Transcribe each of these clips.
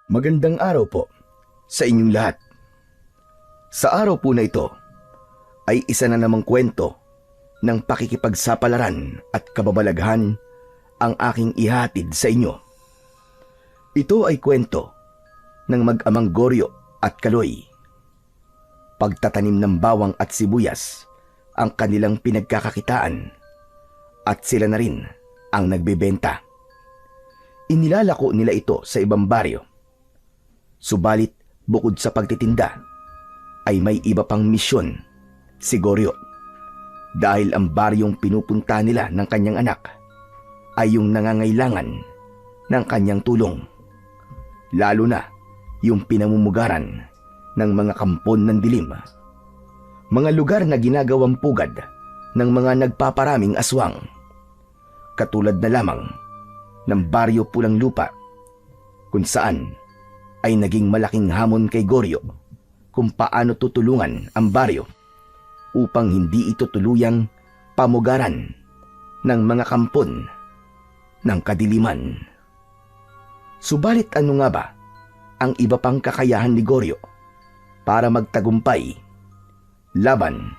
Magandang araw po sa inyong lahat. Sa araw po na ito ay isa na namang kwento ng pakikipagsapalaran at kababalaghan ang aking ihatid sa inyo. Ito ay kwento ng mag-amang Goryo at Kaloy. Pagtatanim ng bawang at sibuyas ang kanilang pinagkakakitaan at sila na rin ang nagbebenta. Inilalako nila ito sa ibang baryo. Subalit bukod sa pagtitinda ay may iba pang misyon si Goryo, dahil ang baryong pinupunta nila ng kanyang anak ay yung nangangailangan ng kanyang tulong, lalo na yung pinamumugaran ng mga kampon ng dilim, mga lugar na ginagawang pugad ng mga nagpaparaming aswang, katulad na lamang ng baryo Pulang Lupa, kung saan ay naging malaking hamon kay Goryo kung paano tutulungan ang baryo upang hindi ito tuluyang pamugaran ng mga kampon ng kadiliman. Subalit ano nga ba ang iba pang kakayahan ni Goryo para magtagumpay laban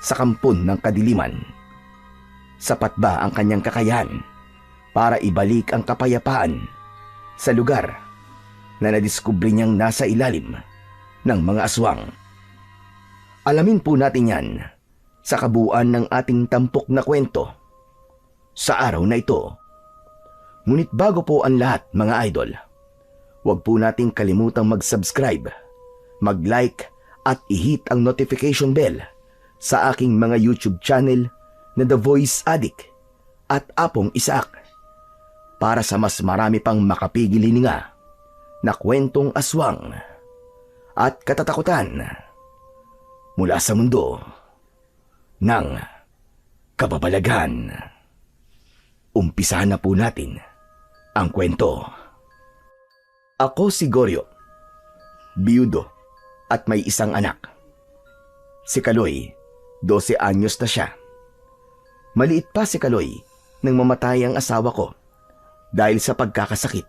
sa kampon ng kadiliman? Sapat ba ang kanyang kakayahan para ibalik ang kapayapaan sa lugar na nadiskubre niyang nasa ilalim ng mga aswang? Alamin po natin yan sa kabuuan ng ating tampok na kwento sa araw na ito. Ngunit bago po ang lahat, mga idol, huwag po nating kalimutang mag-subscribe, mag-like at i-hit ang notification bell sa aking mga YouTube channel na The Voice Addict at Apong Isaac, para sa mas marami pang makapigil hininga na kwentong aswang at katatakutan mula sa mundo ng kababalaghan. Umpisahan na po natin ang kwento. Ako si Goryo, biyudo at may isang anak. Si Kaloy, 12 anyos na siya. Maliit pa si Kaloy nang mamatay ang asawa ko dahil sa pagkakasakit.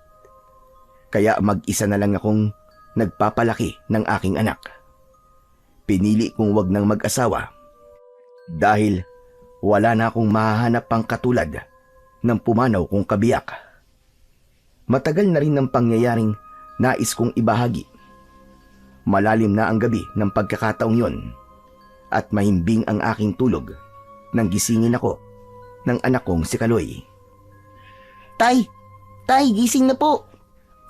Kaya mag-isa na lang akong nagpapalaki ng aking anak. Pinili kong wag nang mag-asawa dahil wala na akong mahahanap pang katulad ng pumanaw kong kabiyak. Matagal na rin ng pangyayaring nais kong ibahagi. Malalim na ang gabi ng pagkakataong yon at mahimbing ang aking tulog nang gisingin ako ng anak kong si Kaloy. Tay! Tay, gising na po!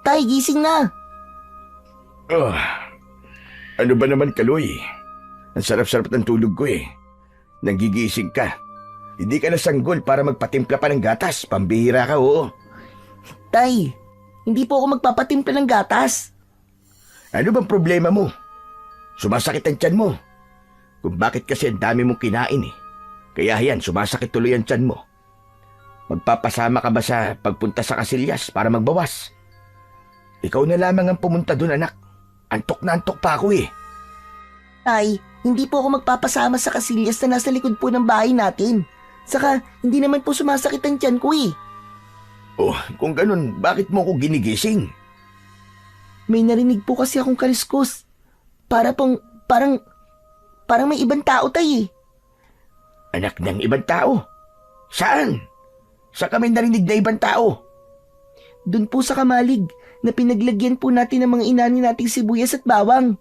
Tay, gising na! Ano ba naman, Kaloy? Ang sarap-sarap ng tulog ko eh. Nagigising ka. Hindi ka na sanggol para magpatimpla pa ng gatas. Pambihira ka, oo. Tay, hindi po ako magpapatimpla ng gatas. Ano bang problema mo? Sumasakit ang tiyan mo. Kung bakit kasi ang dami mong kinain eh. Kaya yan, sumasakit tuloy ang tiyan mo. Magpapasama ka ba sa pagpunta sa Casillas para magbawas? Ikaw na lamang ang pumunta doon, anak. Antok na antok pa ako eh. Tay, hindi po ako magpapasama sa Casillas na nasa likod po ng bahay natin. Saka, hindi naman po sumasakit ang tiyan ko eh. Oh, kung ganun, bakit mo ako ginigising? May narinig po kasi akong kaliskos. Parang may ibang tao, tay eh. Anak ng ibang tao? Saan? Saan ka may narinig na ibang tao? Doon po sa kamalig na pinaglagyan po natin ng mga inani nating sibuyas at bawang.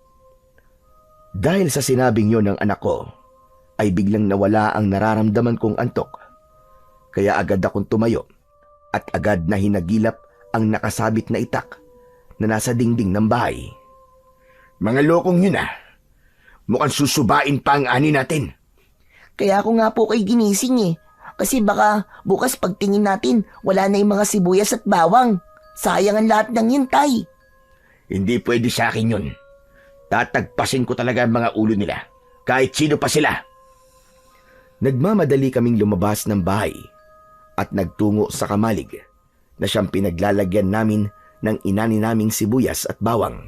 Dahil sa sinabing yon ng anak ko, ay biglang nawala ang nararamdaman kong antok. Kaya agad akong tumayo at agad na hinagilap ang nakasabit na itak na nasa dingding ng bahay. Mga lokong yun ah. Mukhang susubain pa ang ani natin. Kaya ako nga po kay ginising eh. Kasi baka bukas pagtingin natin, wala na yung mga sibuyas at bawang. Sayang ang lahat ng yun, tay. Hindi pwede sa akin yun. Tatagpasin ko talaga ang mga ulo nila. Kahit sino pa sila. Nagmamadali kaming lumabas ng bahay at nagtungo sa kamalig na siyang pinaglalagyan namin ng inani naming sibuyas at bawang.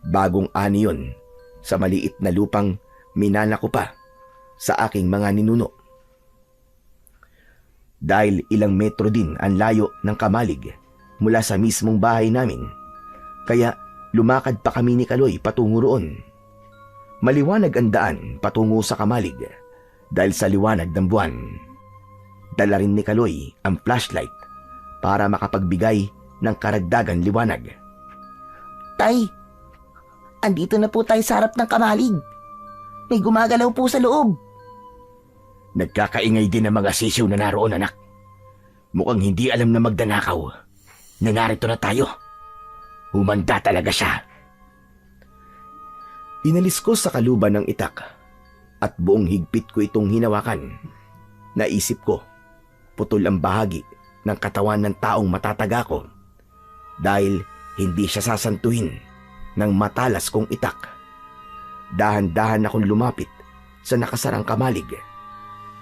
Bagong ani yun sa maliit na lupang minana ko pa sa aking mga ninuno. Dahil ilang metro din ang layo ng kamalig mula sa mismong bahay namin, Kaya lumakad pa kami ni Kaloy patungo roon. Maliwanag ang daan patungo sa Kamalig dahil sa liwanag ng buwan. Dala rin ni Kaloy ang flashlight para makapagbigay ng karagdagan liwanag. Tay, andito na po tayo sa harap ng Kamalig. May gumagalaw po sa loob. Nagkakaingay din ang mga sisiw na naroon, anak. Mukhang hindi alam na magdanakaw na narito na tayo. Humanda talaga siya. Inalis ko sa kaluban ng itak at buong higpit ko itong hinawakan. Naisip ko, putol ang bahagi ng katawan ng taong matataga ko dahil hindi siya sasantuhin ng matalas kong itak. Dahan-dahan akong lumapit sa nakasarang Kamalig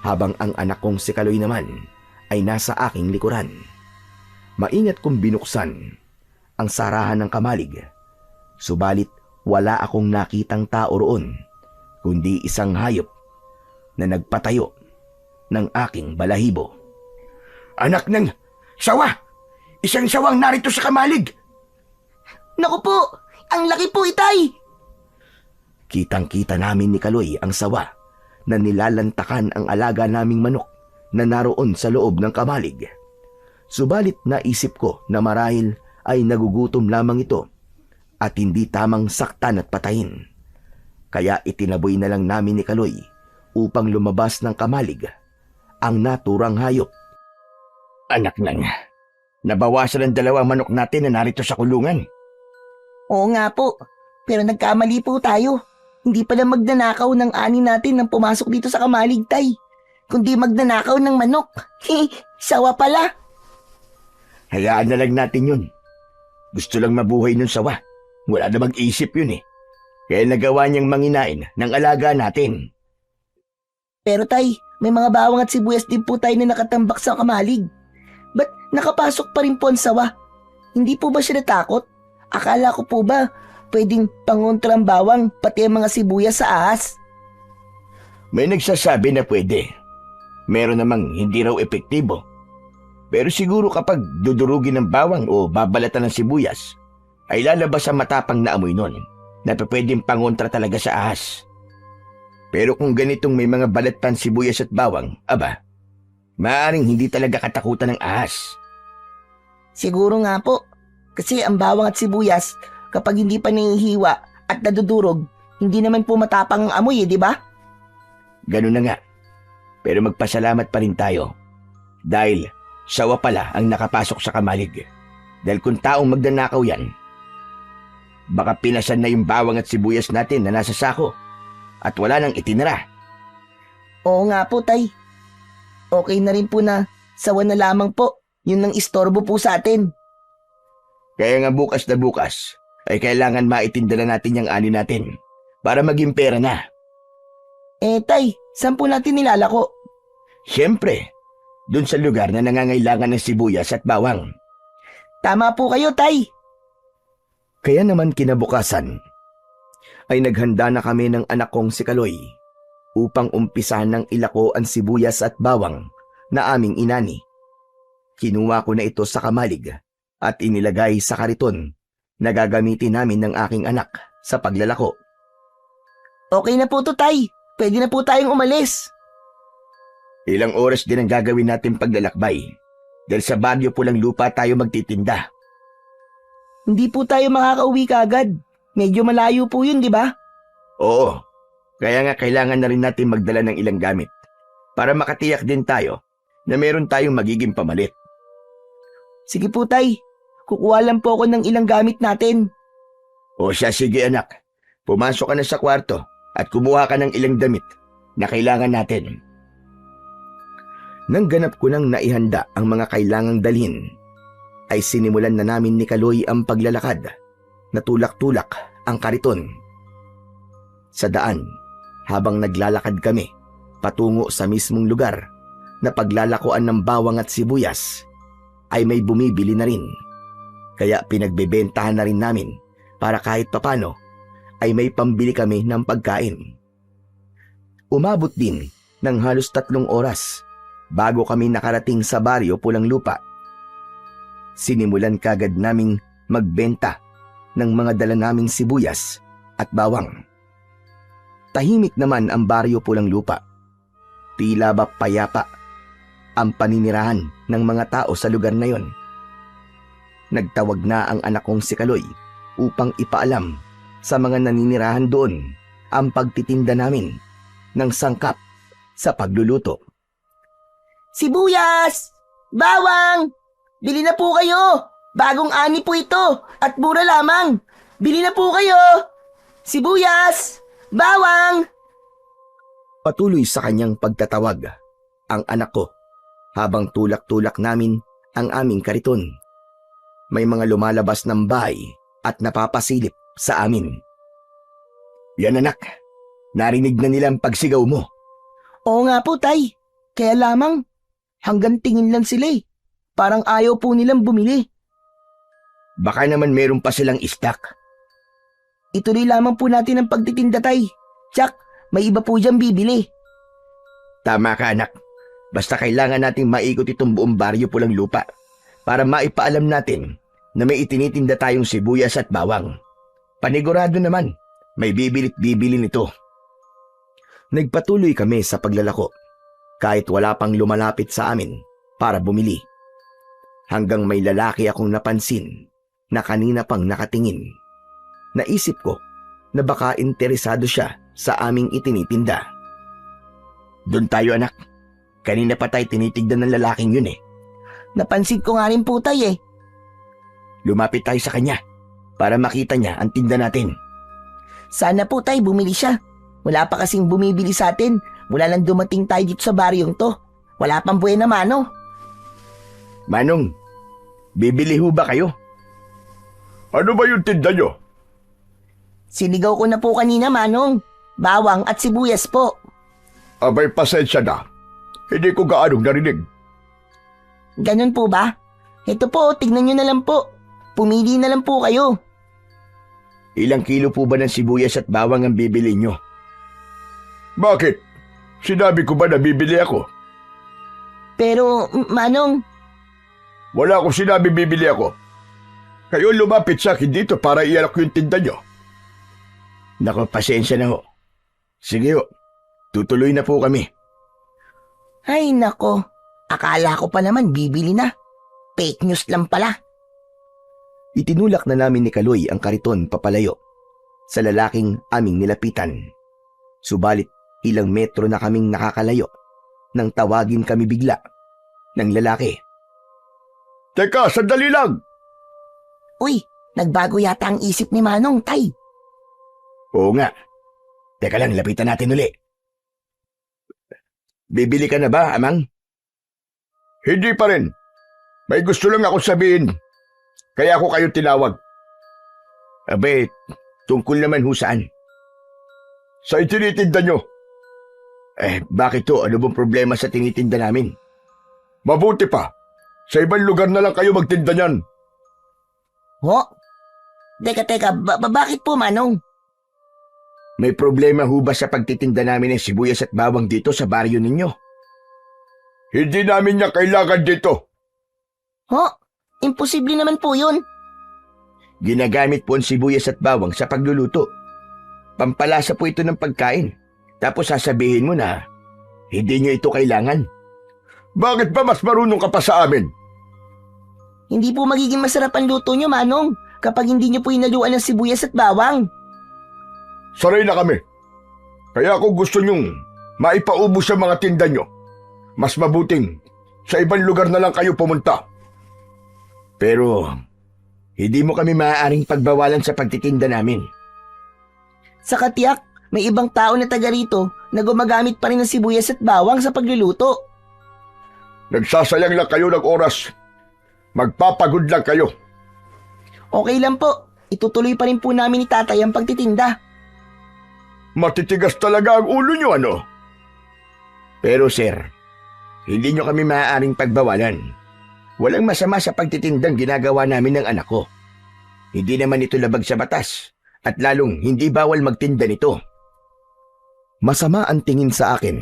habang ang anak kong si Kaloy naman ay nasa aking likuran. Maingat kong binuksan ang sarahan ng Kamalig, subalit wala akong nakitang tao roon kundi isang hayop na nagpatayo ng aking balahibo. Anak ng sawa! Isang sawang narito sa Kamalig! Naku po! Ang laki po, Itay! Kitang-kita namin ni Kaloy ang sawa na nilalantakan ang alaga naming manok na naroon sa loob ng Kamalig. Subalit naisip ko na marahil ay nagugutom lamang ito at hindi tamang saktan at patayin. Kaya itinaboy na lang namin ni Kaloy upang lumabas ng Kamalig ang naturang hayop. Anak nang, nabawasan ang dalawang manok natin na narito sa kulungan. Oo nga po, pero nagkamali po tayo. Hindi pala magnanakaw ng ani natin nang pumasok dito sa Kamalig, Tay. Kundi magnanakaw ng manok. Sawa pala. Hayaan na lang natin yun. Gusto lang mabuhay nun sawa. Wala na mag-isip yun eh. Kaya nagawa niyang manginain ng alaga natin. Pero Tay, may mga bawang at sibuyas din po tayo na nakatambak sa Kamalig. Ba't nakapasok pa rin po ang sawa? Hindi po ba siya natakot? Akala ko po ba pwedeng pangontra ang bawang pati ang mga sibuyas sa ahas? May nagsasabi na pwede. Meron namang hindi raw epektibo. Pero siguro kapag dudurugin ng bawang o babalatan ng sibuyas, ay lalabas ang matapang na amoy nun na pwedeng pangontra talaga sa ahas. Pero kung ganitong may mga balat pang sibuyas at bawang, aba, maaaring hindi talaga katakutan ng ahas. Siguro nga po. Kasi ang bawang at sibuyas, kapag hindi pa nahihiwa at nadudurog, hindi naman po matapang ang amoy di ba? Ganun na nga. Pero magpasalamat pa rin tayo. Dahil sawa pala ang nakapasok sa Kamalig. Dahil kung taong magnanakaw yan, baka pinasan na yung bawang at sibuyas natin na nasa sako at wala nang itinira. Oo nga po, Tay. Okay na rin po na sawa na lamang po. Yun ang istorbo po sa atin. Kaya nga bukas na bukas ay kailangan maitinda na natin yung ani natin para maging pera na. Tay, saan po natin nilalako? Siyempre, dun sa lugar na nangangailangan ng sibuyas at bawang. Tama po kayo, Tay. Kaya naman kinabukasan ay naghanda na kami ng anak kong si Kaloy upang umpisahan ng ilako ang sibuyas at bawang na aming inani. Kinuha ko na ito sa Kamalig at inilagay sa kariton na gagamitin namin ng aking anak sa paglalako. Okay na po to, Tay. Pwede na po tayong umalis. Ilang oras din ang gagawin natin paglalakbay dahil sa Baryo Pulang Lupa tayo magtitinda. Hindi po tayo makakauwi kaagad. Medyo malayo po yun, di ba? Oo, kaya nga kailangan na rin natin magdala ng ilang gamit para makatiyak din tayo na meron tayong magiging pamalit. Sige po, Tay. Kukuha lang po ako ng ilang gamit natin. O siya, sige anak. Pumasok ka na sa kwarto at kumuha ka ng ilang damit na kailangan natin. Nang ganap ko nang naihanda ang mga kailangang dalhin, ay sinimulan na namin ni Kaloy ang paglalakad na tulak-tulak ang kariton. Sa daan, habang naglalakad kami patungo sa mismong lugar na paglalakuan ng bawang at sibuyas, ay may bumibili na rin. Kaya pinagbebentahan na rin namin para kahit papano ay may pambili kami ng pagkain. Umabot din ng halos 3 oras bago kami nakarating sa Baryo Pulang Lupa. Sinimulan kagad naming magbenta ng mga dala naming sibuyas at bawang. Tahimik naman ang baryo Pulang Lupa. Tila ba payapa ang paninirahan ng mga tao sa lugar na yon. Nagtawag na ang anak kong si Kaloy upang ipaalam sa mga naninirahan doon ang pagtitinda namin ng sangkap sa pagluluto. Sibuyas! Bawang! Bili na po kayo! Bagong ani po ito at mura lamang. Bili na po kayo! Sibuyas! Bawang! Patuloy sa kanyang pagtatawag ang anak ko habang tulak-tulak namin ang aming kariton. May mga lumalabas ng bahay at napapasilip sa amin. Yan anak, narinig na nila ang pagsigaw mo. Oo nga po, tay. Kaya lamang, hanggang tingin lang sila eh. Parang ayaw po nilang bumili. Baka naman meron pa silang stock. Ituloy lamang po natin ang pagtitinda, tay. Tsak, may iba po dyan bibili. Tama ka anak, basta kailangan nating maikot itong buong baryo Pulang Lupa para maipaalam natin na may itinitinda tayong sibuyas at bawang. Panigurado naman, may bibilit bibili nito. Nagpatuloy kami sa paglalako kahit wala pang lumalapit sa amin para bumili. Hanggang may lalaki akong napansin na kanina pang nakatingin. Naisip ko na baka interesado siya sa aming itinitinda. Doon tayo anak, kanina pa tayo tinitignan ng lalaking yun eh. Napansin ko nga rin po, tay eh. Lumapit tayo sa kanya para makita niya ang tinda natin. Sana po, tay, bumili siya. Wala pa kasing bumibili sa atin. Mula lang dumating tayo dito sa baryong to. Wala pang buena mano. Manong, bibili ho ba kayo? Ano ba yung tinda nyo? Sinigaw ko na po kanina, manong. Bawang at sibuyas po. Abay, pasensya na. Hindi ko gaanong narinig. Ganun po ba? Ito po, tignan nyo na lang po. Pumili na lang po kayo. Ilang kilo po ba ng sibuyas at bawang ang bibili nyo? Bakit? Sinabi ko ba na bibili ako? Pero, manong, Wala akong sinabi bibili ako. Kayo lumapit sa akin dito para ialak yung tinda nyo. Nako, pasensya na ho. Sige ho, tutuloy na po kami. ay nako. Akala ko pa naman bibili na. Fake news lang pala. Itinulak na namin ni Kaloy ang kariton papalayo sa lalaking aming nilapitan. Subalit ilang metro na kaming nakakalayo nang tawagin kami bigla ng lalaki. Teka, sandali lang! Uy, nagbago yata ang isip ni Manong, tay. Oo nga. Teka lang, lapitan natin uli. Bibili ka na ba, amang? Hindi pa rin. May gusto lang ako sabihin. Kaya ako kayo tinawag. Abe, tungkol naman ho saan? Sa itinitinda nyo. Bakit to? Ano bang problema sa tinitinda namin? Mabuti pa. Sa ibang lugar na lang kayo magtinda niyan. Ho? Teka, bakit po, Manong? May problema ho ba sa pagtitinda namin ng sibuyas at bawang dito sa baryo ninyo? Hindi namin niya kailangan dito. Ho? Imposible naman po yun. Ginagamit po ang sibuyas at bawang sa pagluluto. Pampalasa po ito ng pagkain. Tapos sasabihin mo na hindi nyo ito kailangan. Bakit ba mas marunong ka pa sa amin? Hindi po magiging masarap ang luto nyo, Manong, kapag hindi nyo po inaluan ng sibuyas at bawang. Saray na kami. Kaya kung gusto nyong maipaubos sa mga tinda nyo, mas mabuting sa ibang lugar na lang kayo pumunta. Pero hindi mo kami maaaring pagbawalan sa pagtitinda namin. Sa katiyak, may ibang tao na taga rito na gumagamit pa rin ng sibuyas at bawang sa pagluluto. Nagsasayang lang kayo ng oras. Magpapagod lang kayo. Okay lang po, itutuloy pa rin po namin ni tatay ang pagtitinda. Matitigas talaga ang ulo nyo, ano? Pero sir, hindi nyo kami maaaring pagbawalan. Walang masama sa pagtitindang ginagawa namin ng anak ko. Hindi naman ito labag sa batas at lalong hindi bawal magtinda nito. Masama ang tingin sa akin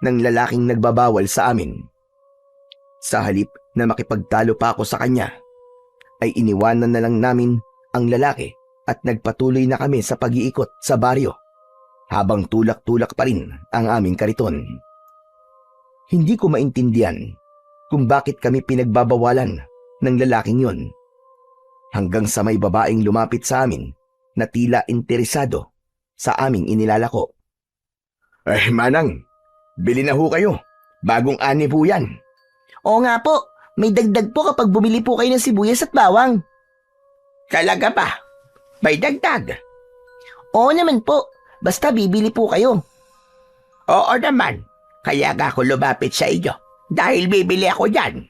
ng lalaking nagbabawal sa amin. Sa halip na makipagtalo pa ako sa kanya, ay iniwanan na lang namin ang lalaki at nagpatuloy na kami sa pag-iikot sa baryo habang tulak-tulak pa rin ang aming kariton. Hindi ko maintindihan kung bakit kami pinagbabawalan ng lalaking yon hanggang sa may babaeng lumapit sa amin na tila interesado sa aming inilalako. Manang, bili na ho kayo. Bagong ani po yan. Oo nga po, may dagdag po kapag bumili po kayo ng sibuyas at bawang. Talaga ba? May dagdag? Oo naman po, basta bibili po kayo. Oo naman. Kaya nga ako lumapit sa inyo. Dahil bibili ako yan.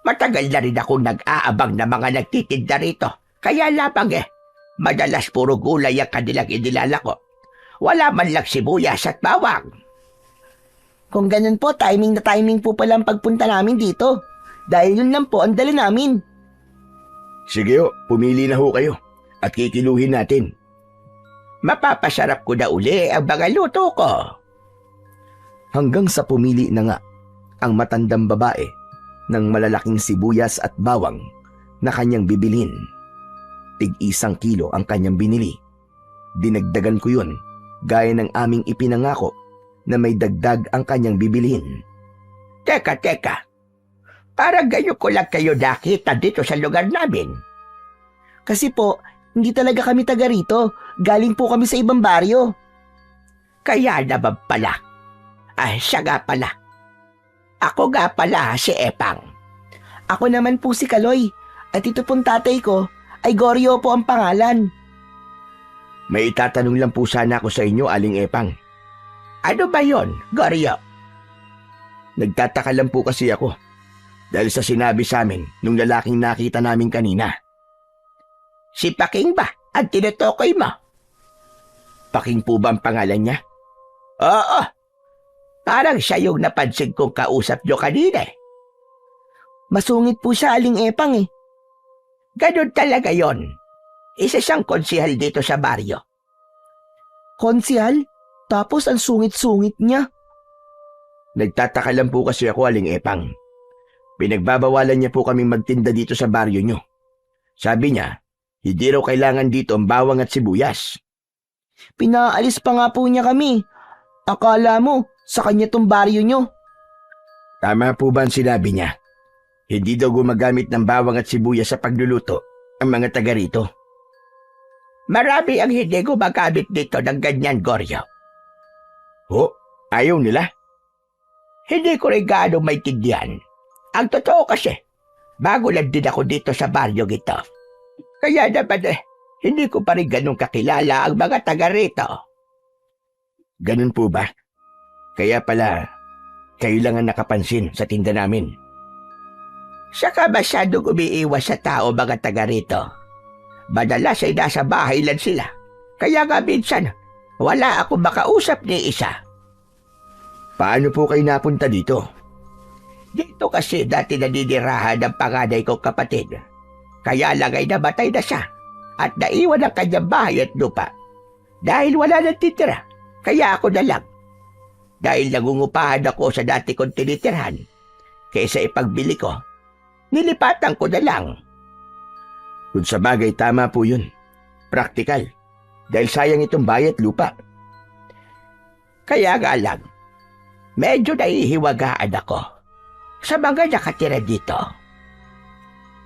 Matagal na rin akong nag-aabang na mga nagtitinda rito. Kaya lamang madalas puro gulay ang kanilang inilalako. Wala man lang sibuyas at bawang. Kung ganun po, timing na timing po pala ang pagpunta namin dito. Dahil yun lang po ang dala namin. Sige ho, pumili na ho kayo at kikiluhin natin. Mapapasarap ko na uli ang mga luto ko. Hanggang sa pumili na nga ang matandang babae ng malalaking sibuyas at bawang na kanyang bibilhin. Tig-1 kilo ang kanyang binili. Dinagdagan ko yun gaya ng aming ipinangako na may dagdag ang kanyang bibilhin. Teka. Parang ganyan ko lang kayo nakita dito sa lugar namin. Kasi po, hindi talaga kami taga rito. Galing po kami sa ibang baryo. Kaya naman pala. Siya nga pala. Ako nga pala si Epang. Ako naman po si Kaloy. At ito pong tatay ko ay Goryo po ang pangalan. May itatanong lang po sana ako sa inyo, Aling Epang. Ano ba yon, Goryo? Nagtataka lang po kasi ako dahil sa sinabi sa amin nung lalaking nakita namin kanina. Si Paking ba ang tinutukoy mo? Paking po ba ang pangalan niya? Oo. Parang siya yung napansin kong kausap nyo kanina. Masungit po siya, Aling Epang Ganun talaga yon. Isa siyang konsihal dito sa baryo. Konsihal? Tapos ang sungit-sungit niya. Nagtataka lang po kasi ako, Aling Epang. Pinagbabawalan niya po kaming magtinda dito sa baryo niyo. Sabi niya, hindi raw kailangan dito ang bawang at sibuyas. Pinaalis pa nga po niya kami. Akala mo, sa kanya tong baryo niyo. Tama po ba ang sinabi niya? Hindi daw gumagamit ng bawang at sibuyas sa pagluluto ang mga taga rito. Marami ang hindi gumagamit dito ng ganyan, Goryo. Ayaw nila? Hindi ko rin gaano maintindihan. Ang totoo kasi, bago lang din ako dito sa baryo ito. Kaya naman hindi ko pa rin ganun kakilala ang mga taga rito. Ganun po ba? Kaya pala, kayo lang ang nakapansin sa tinda namin. Saka masyadong umiiwas sa tao mga taga rito. Madalas ay nasa bahay lang sila. Kaya nga minsan, wala akong makausap ni isa. Paano po kayo napunta dito? Dito kasi dati naninirahan ng panganay kong kapatid. Kaya lang ay namatay na siya at naiwan ang kanyang bahay at lupa. Dahil wala nang titira, kaya ako na lang. Dahil nangungupahan ako sa dati kong tinitirhan, kaysa ipagbili ko, nilipatan ko na lang. Kung sa bagay, tama po yun. Praktikal. Dahil sayang itong bayat lupa. Kaya nga lang, medyo nahihiwagaan ako sa mga nakatira dito.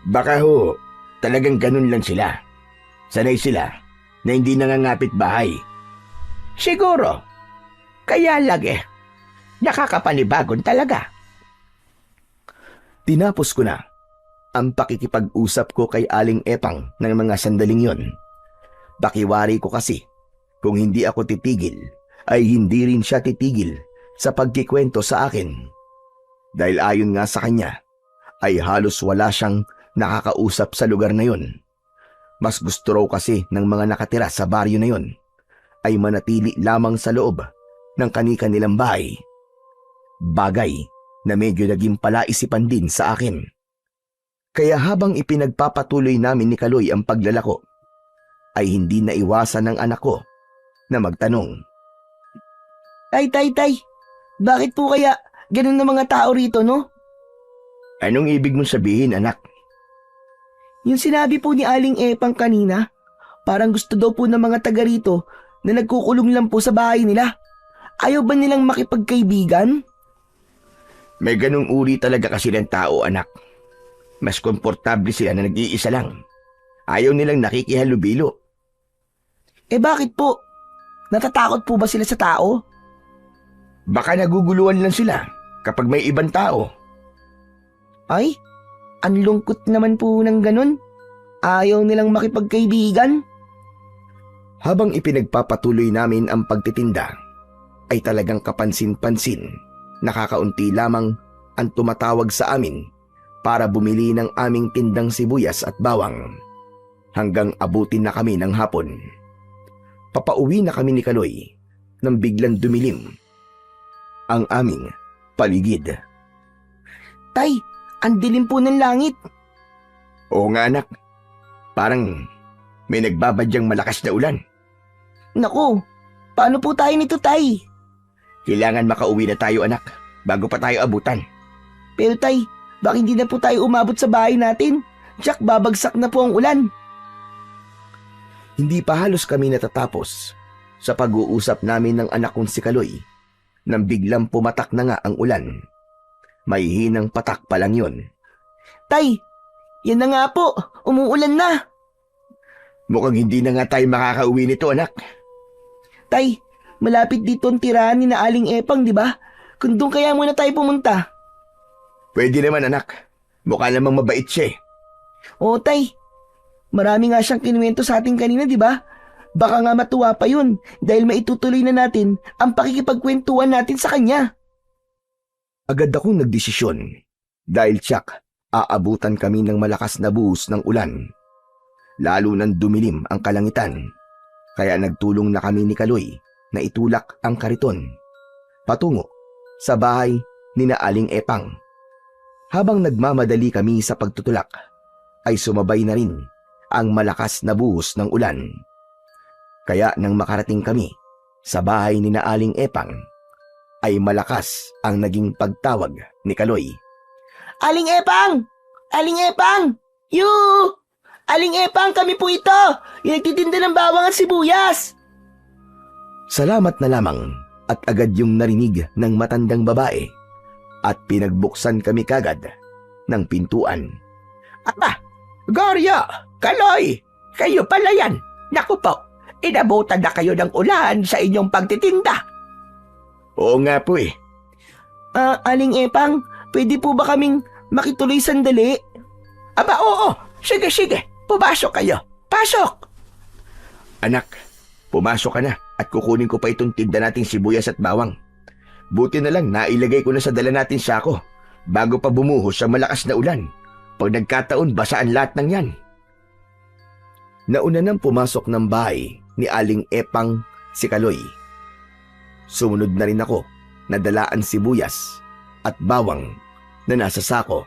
Baka ho, talagang ganun lang sila. Sanay sila na hindi nangangapit bahay. Siguro. Kaya lang nakakapanibagon talaga. Tinapos ko na ang pakikipag-usap ko kay Aling Epang ng mga sandaling yon. Bakiwari ko kasi kung hindi ako titigil, ay hindi rin siya titigil sa pagkikwento sa akin. Dahil ayon nga sa kanya, ay halos wala siyang nakakausap sa lugar na yon. Mas gusto raw kasi ng mga nakatira sa baryo na yon ay manatili lamang sa loob ng kani-kanilang bahay. Bagay na medyo naging palaisipan din sa akin. Kaya habang ipinagpapatuloy namin ni Kaloy ang paglalako, ay hindi naiwasan ng anak ko na magtanong. Tay, bakit po kaya ganun na mga tao rito, no? Anong ibig mong sabihin, anak? Yung sinabi po ni Aling Epang kanina, Parang gusto daw po ng mga taga rito na nagkukulong lang po sa bahay nila. Ayaw ba nilang makipagkaibigan? May ganung uri talaga kasi ng tao, anak. Mas komportable sila na nag-iisa lang. Ayaw nilang nakikihalubilo. Bakit po? Natatakot po ba sila sa tao? Baka naguguluhan lang sila kapag may ibang tao. Ay, ang lungkot naman po ng ganun. Ayaw nilang makipagkaibigan. Habang ipinagpapatuloy namin ang pagtitinda, ay talagang kapansin-pansin, nakakaunti lamang ang tumatawag sa amin para bumili ng aming tindang sibuyas at bawang. Hanggang abutin na kami ng hapon. Papauwi na kami ni Kaloy nang biglang dumilim ang aming paligid. Tay, ang dilim po ng langit. Oo nga, anak. Parang may nagbabadyang malakas na ulan. Naku, paano po tayo nito, Tay? Kailangan makauwi na tayo, anak, bago pa tayo abutan. Pero Tay, bakit hindi na po tayo umabot sa bahay natin? Jack, babagsak na po ang ulan. Hindi pa halos kami natatapos sa pag-uusap namin ng anak kong si Kaloy nang biglang pumatak na nga ang ulan. May hinang patak pa lang yun. Tay, yan na nga po, umuulan na. Mukhang hindi na nga tayo makakauwi nito, anak. Tay, malapit dito ang tirahan ni na Aling Epang, di ba? Kung doon kaya muna tayo pumunta. Pwede naman, anak. Mukha namang mabait siya eh. Oo, Tay. Marami nga siyang kinuwento sa atin kanina, di ba? Baka nga matuwa pa yun dahil maitutuloy na natin ang pakikipagkwentuhan natin sa kanya. Agad akong nagdesisyon dahil tiyak aabutan kami ng malakas na buhos ng ulan. Lalo nang dumilim ang kalangitan. Kaya nagtulong na kami ni Kaloy na itulak ang kariton patungo sa bahay ni na Aling Epang. Habang nagmamadali kami sa pagtutulak, ay sumabay na rin ang malakas na buhos ng ulan. Kaya nang makarating kami sa bahay ni na Aling Epang, ay malakas ang naging pagtawag ni Kaloy. Aling Epang! Aling Epang! Yoo! Aling Epang, kami po ito! Yung nagtitinda ng bawang at sibuyas! Salamat na lamang at agad yung narinig ng matandang babae at pinagbuksan kami kagad ng pintuan. Aba, Goryo, Kaloy, kayo pala yan. Naku po, inabutan na kayo ng ulan sa inyong pagtitinda. Oo nga po eh. Aling Epang, pwede po ba kaming makituloy sandali? Aba oo, sige, pumasok kayo. Pasok! Anak, pumasok ka na at kukunin ko pa itong tinda nating sibuyas at bawang. Buti na lang nailagay ko na sa dala natin sako bago pa bumuhos sa malakas na ulan. Pag nagkataon, basaan lahat ng yan. Nauna nang pumasok ng bahay ni Aling Epang si Kaloy. Sumunod na rin ako na dalaan sibuyas at bawang na nasa sako.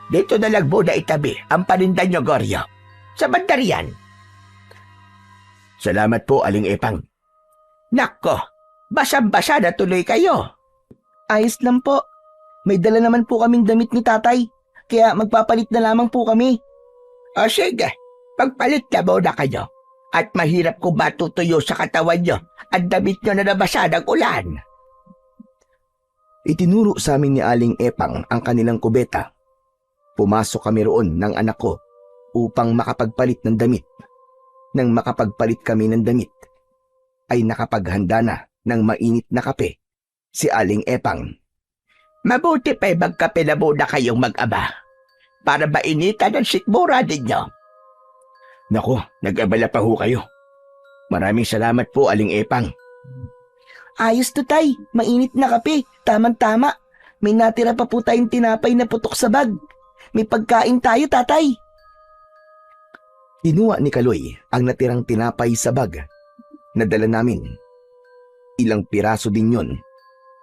Dito na lang muna itabi ang paninda nyo, Goryo. Sa banda riyan. Salamat po, Aling Epang. Nako, basang-basa na tuloy kayo. Ayos lang po. May dala naman po kaming damit ni tatay, kaya magpapalit na lamang po kami. O sige, pagpalit na muna kayo. At mahirap kung matutuyo sa katawan nyo at damit nyo na nabasa ng ulan. Itinuro sa amin ni Aling Epang ang kanilang kubeta. Pumasok kami roon ng anak ko upang makapagpalit ng damit. Nang makapagpalit kami ng damit, ay nakapaghanda na ng mainit na kape si Aling Epang. Mabuti pa'y magkape na muna kayong mag-aba para mainitan ang sikmura ninyo. Naku, nag-abala pa ho kayo. Maraming salamat po, Aling Epang. Ayos to, tay. Mainit na kape. Tamang-tama. May natira pa po tayong tinapay na putok sa bag. May pagkain tayo, tatay. Kinuha ni Kaloy ang natirang tinapay sa bag. Nadala namin. Ilang piraso din yon.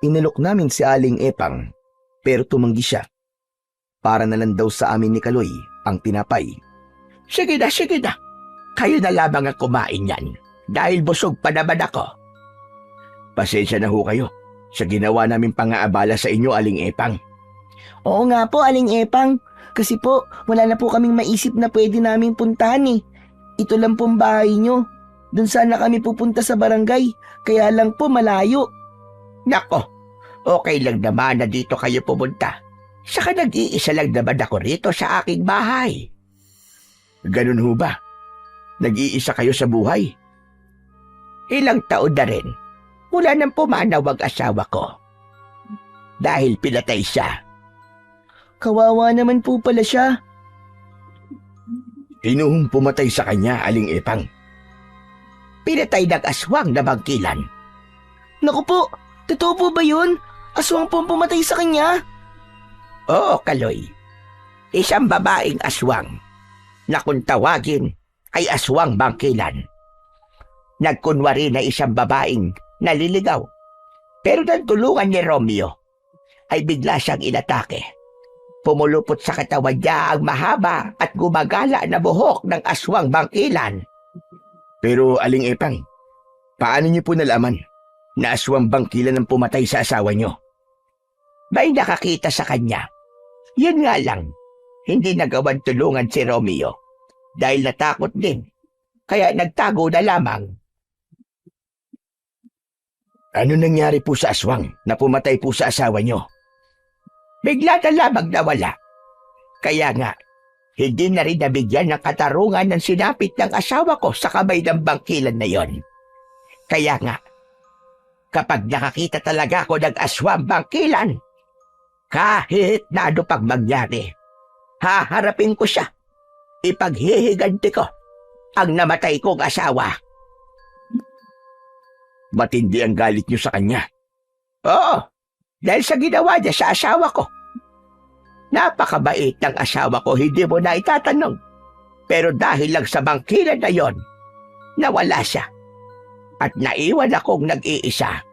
Inalok namin si Aling Epang, pero tumanggi siya. Para na lang daw sa amin ni Kaloy ang tinapay. Sige na. Kayo na lamang ang kumain yan dahil busog pa naman ako. Pasensya na ho kayo sa ginawa namin pang-aabala sa inyo, Aling Epang. Oo nga po, Aling Epang. Kasi po, wala na po kaming maisip na pwede naming puntahan eh. Ito lang pong bahay nyo. Doon sana kami pupunta sa barangay. Kaya lang po malayo. Nako, okay lang naman na dito kayo pumunta. Saka nag-iisa lang naman ako rito sa aking bahay. Ganun ho ba? Nag-iisa kayo sa buhay? Ilang taon na rin, mula nang pumanaw ang asawa ko. Dahil pinatay siya. Kawawa naman po pala siya. Sino pumatay sa kanya, Aling Epang? Pinatay ng aswang na bangkilan. Naku po, totoo po ba yun? Aswang po ang pumatay sa kanya? Oo, Kaloy. Isang babaeng aswang na kung tawagin ay aswang bangkilan. Nagkunwari na isang babaeng naliligaw. Pero nang tulungan ni Romeo, ay bigla siyang inatake. Pumulupot sa katawan niya ang mahaba at gumagala na buhok ng aswang bangkilan. Pero Aling Epang, paano niyo po nalaman na aswang bangkilan ang pumatay sa asawa niyo? May nakakita sa kanya. Yun nga lang, hindi nagawan tulungan si Romeo dahil natakot din. Kaya nagtago na lamang. Ano nangyari po sa aswang na pumatay po sa asawa niyo? Bigla na lamang nawala. Kaya nga, hindi na rin nabigyan ng katarungan ng sinapit ng asawa ko sa kamay ng bangkilan na yon. Kaya nga, kapag nakakita talaga ako ng aswang bangkilan, kahit na ano pang mangyari, haharapin ko siya. Ipaghihiganti ko ang namatay kong asawa. Matindi ang galit niyo sa kanya. Oo, dahil sa ginawa niya sa asawa ko. Napakabait ng asawa ko, hindi mo na itatanong. Pero dahil lang sa bangkilan na yon, nawala siya. At naiwan akong nag-iisa.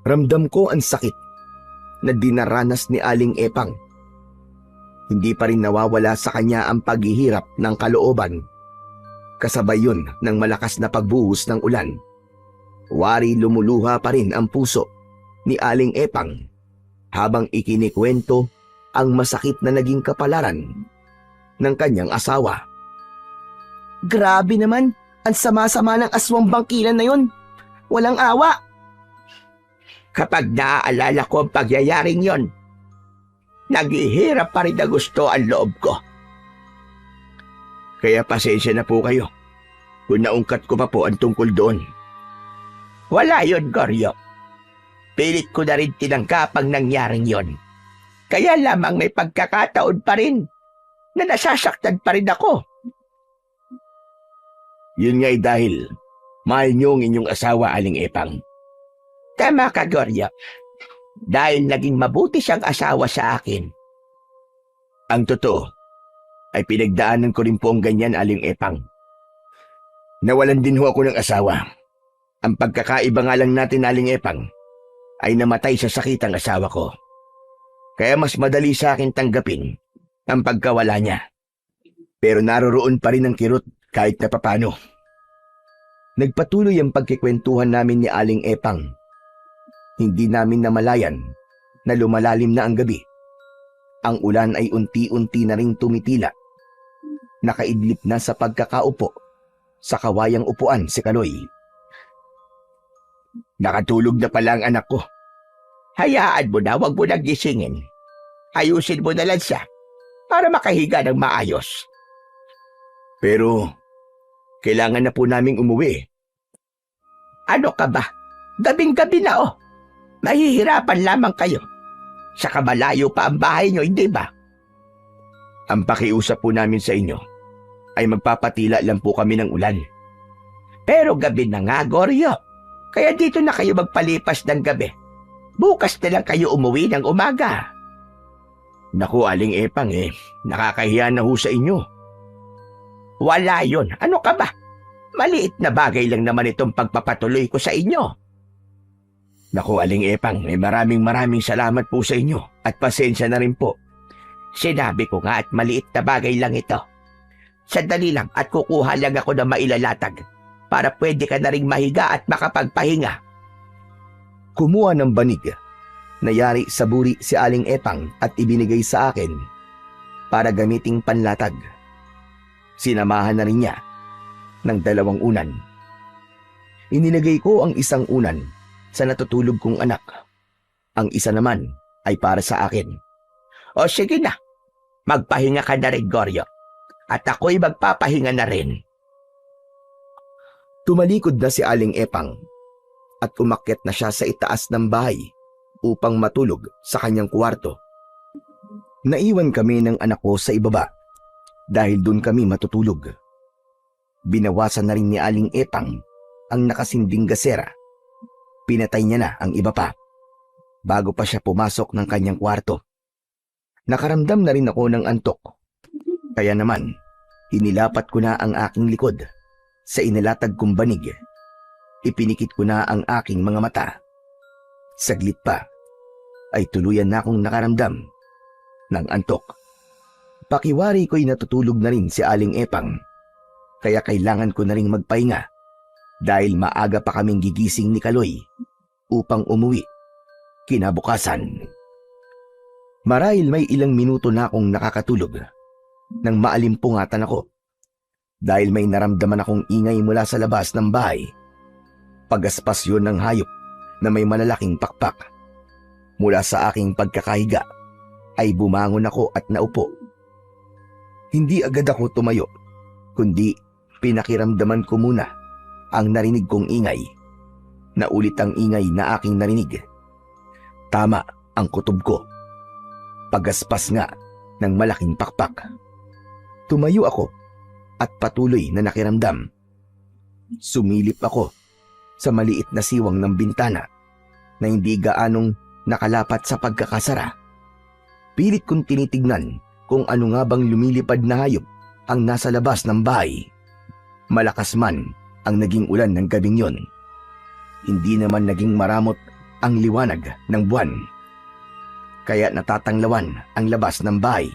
Ramdam ko ang sakit na dinaranas ni Aling Epang. Hindi pa rin nawawala sa kanya ang paghihirap ng kalooban. Kasabay yun ng malakas na pagbuhos ng ulan. Wari lumuluha pa rin ang puso ni Aling Epang habang ikinikwento ang masakit na naging kapalaran ng kanyang asawa. Grabe naman, ang sama-sama ng aswang bangkilan na yun. Walang awa. Kapag naaalala ko ang pagyayaring yon, naghihirap pa rin na gusto ang loob ko. Kaya pasensya na po kayo kung naungkat ko pa po ang tungkol doon. Wala yon, Goryo. Pilit ko na rin tinanggap ang nangyaring yon. Kaya lamang may pagkakataon pa rin na nasasaktan pa rin ako. Yun nga'y dahil mahal niyo ang inyong asawa, Aling Epang. Tama ka, Goryo. Dahil naging mabuti siyang asawa sa akin. Ang totoo ay pinagdaanan ko rin po ang ganyan, Aling Epang. Nawalan din ho ako ng asawa. Ang pagkakaiba nga lang natin, Aling Epang, ay namatay sa sakit ang asawa ko. Kaya mas madali sa akin tanggapin ang pagkawala niya. Pero naroroon pa rin ang kirot kahit na papano. Nagpatuloy ang pagkikwentuhan namin ni Aling Epang. Hindi namin namalayan na lumalalim na ang gabi. Ang ulan ay unti-unti na ring tumitila. Nakaidlip na sa pagkakaupo sa kawayang upuan si Kaloy. Nakatulog na pala ang anak ko. Hayaan mo na, wag mo nang gisingin. Ayusin mo na lang siya para makahiga ng maayos. Pero kailangan na po naming umuwi. Ano ka ba? Gabing-gabi na oh. Mahihirapan lamang kayo. Saka malayo pa ang bahay nyo, hindi ba? Ang pakiusap po namin sa inyo ay magpapatila lang po kami ng ulan. Pero gabi na nga, Goryo. Kaya dito na kayo magpalipas ng gabi. Bukas na lang kayo umuwi ng umaga. Naku, Aling Epang nakakahiya na ho sa inyo. Wala yon. Ano ka ba? Maliit na bagay lang naman itong pagpapatuloy ko sa inyo. Naku, Aling Epang, maraming salamat po sa inyo at pasensya na rin po. Sinabi ko nga at maliit na bagay lang ito. Sandali lang at kukuha lang ako ng mailalatag para pwede ka na ring mahiga at makapagpahinga. Kumuha ng banig. Nayari sa buri si Aling Epang at ibinigay sa akin para gamiting panlatag. sinamahan na rin niya ng 2 unan. Inilagay ko ang isang unan sa natutulog kong anak. Ang isa naman ay para sa akin. O sige na, magpahinga ka na rin, Goryo. At ako'y magpapahinga na rin. Tumalikod na si Aling Epang at umakyat na siya sa itaas ng bahay upang matulog sa kanyang kwarto. Naiwan kami ng anak ko sa ibaba dahil doon kami matutulog. Binawasan na rin ni Aling Epang ang nakasinding gasera. Pinatay niya na ang iba pa bago pa siya pumasok ng kanyang kwarto. Nakaramdam na rin ako ng antok. Kaya naman, hinilapat ko na ang aking likod sa inilatag kong banig. Ipinikit ko na ang aking mga mata. Saglit pa, ay tuluyan na akong nakaramdam ng antok. Pakiwari ko'y natutulog na rin si Aling Epang, kaya kailangan ko na rin magpahinga dahil maaga pa kaming gigising ni Kaloy upang umuwi kinabukasan. Marahil may ilang minuto na akong nakakatulog nang maalimpungatan ako dahil may naramdaman akong ingay mula sa labas ng bahay. Pagaspas yun ng hayop na may malalaking pakpak. Mula sa aking pagkakahiga ay bumangon ako at naupo. Hindi agad ako tumayo, kundi pinakiramdaman ko muna ang narinig kong ingay. Naulit ang ingay na aking narinig. Tama ang kutob ko. Pagaspas nga ng malaking pakpak. Tumayo ako at patuloy na nakiramdam. Sumilip ako sa maliit na siwang ng bintana na hindi gaanong nakalapat sa pagkakasara. Pilit kong tinitignan kung ano nga bang lumilipad na hayop ang nasa labas ng bahay. Malakas man ang naging ulan ng gabing yon. Hindi naman naging maramot ang liwanag ng buwan. Kaya natatanglawan ang labas ng bahay.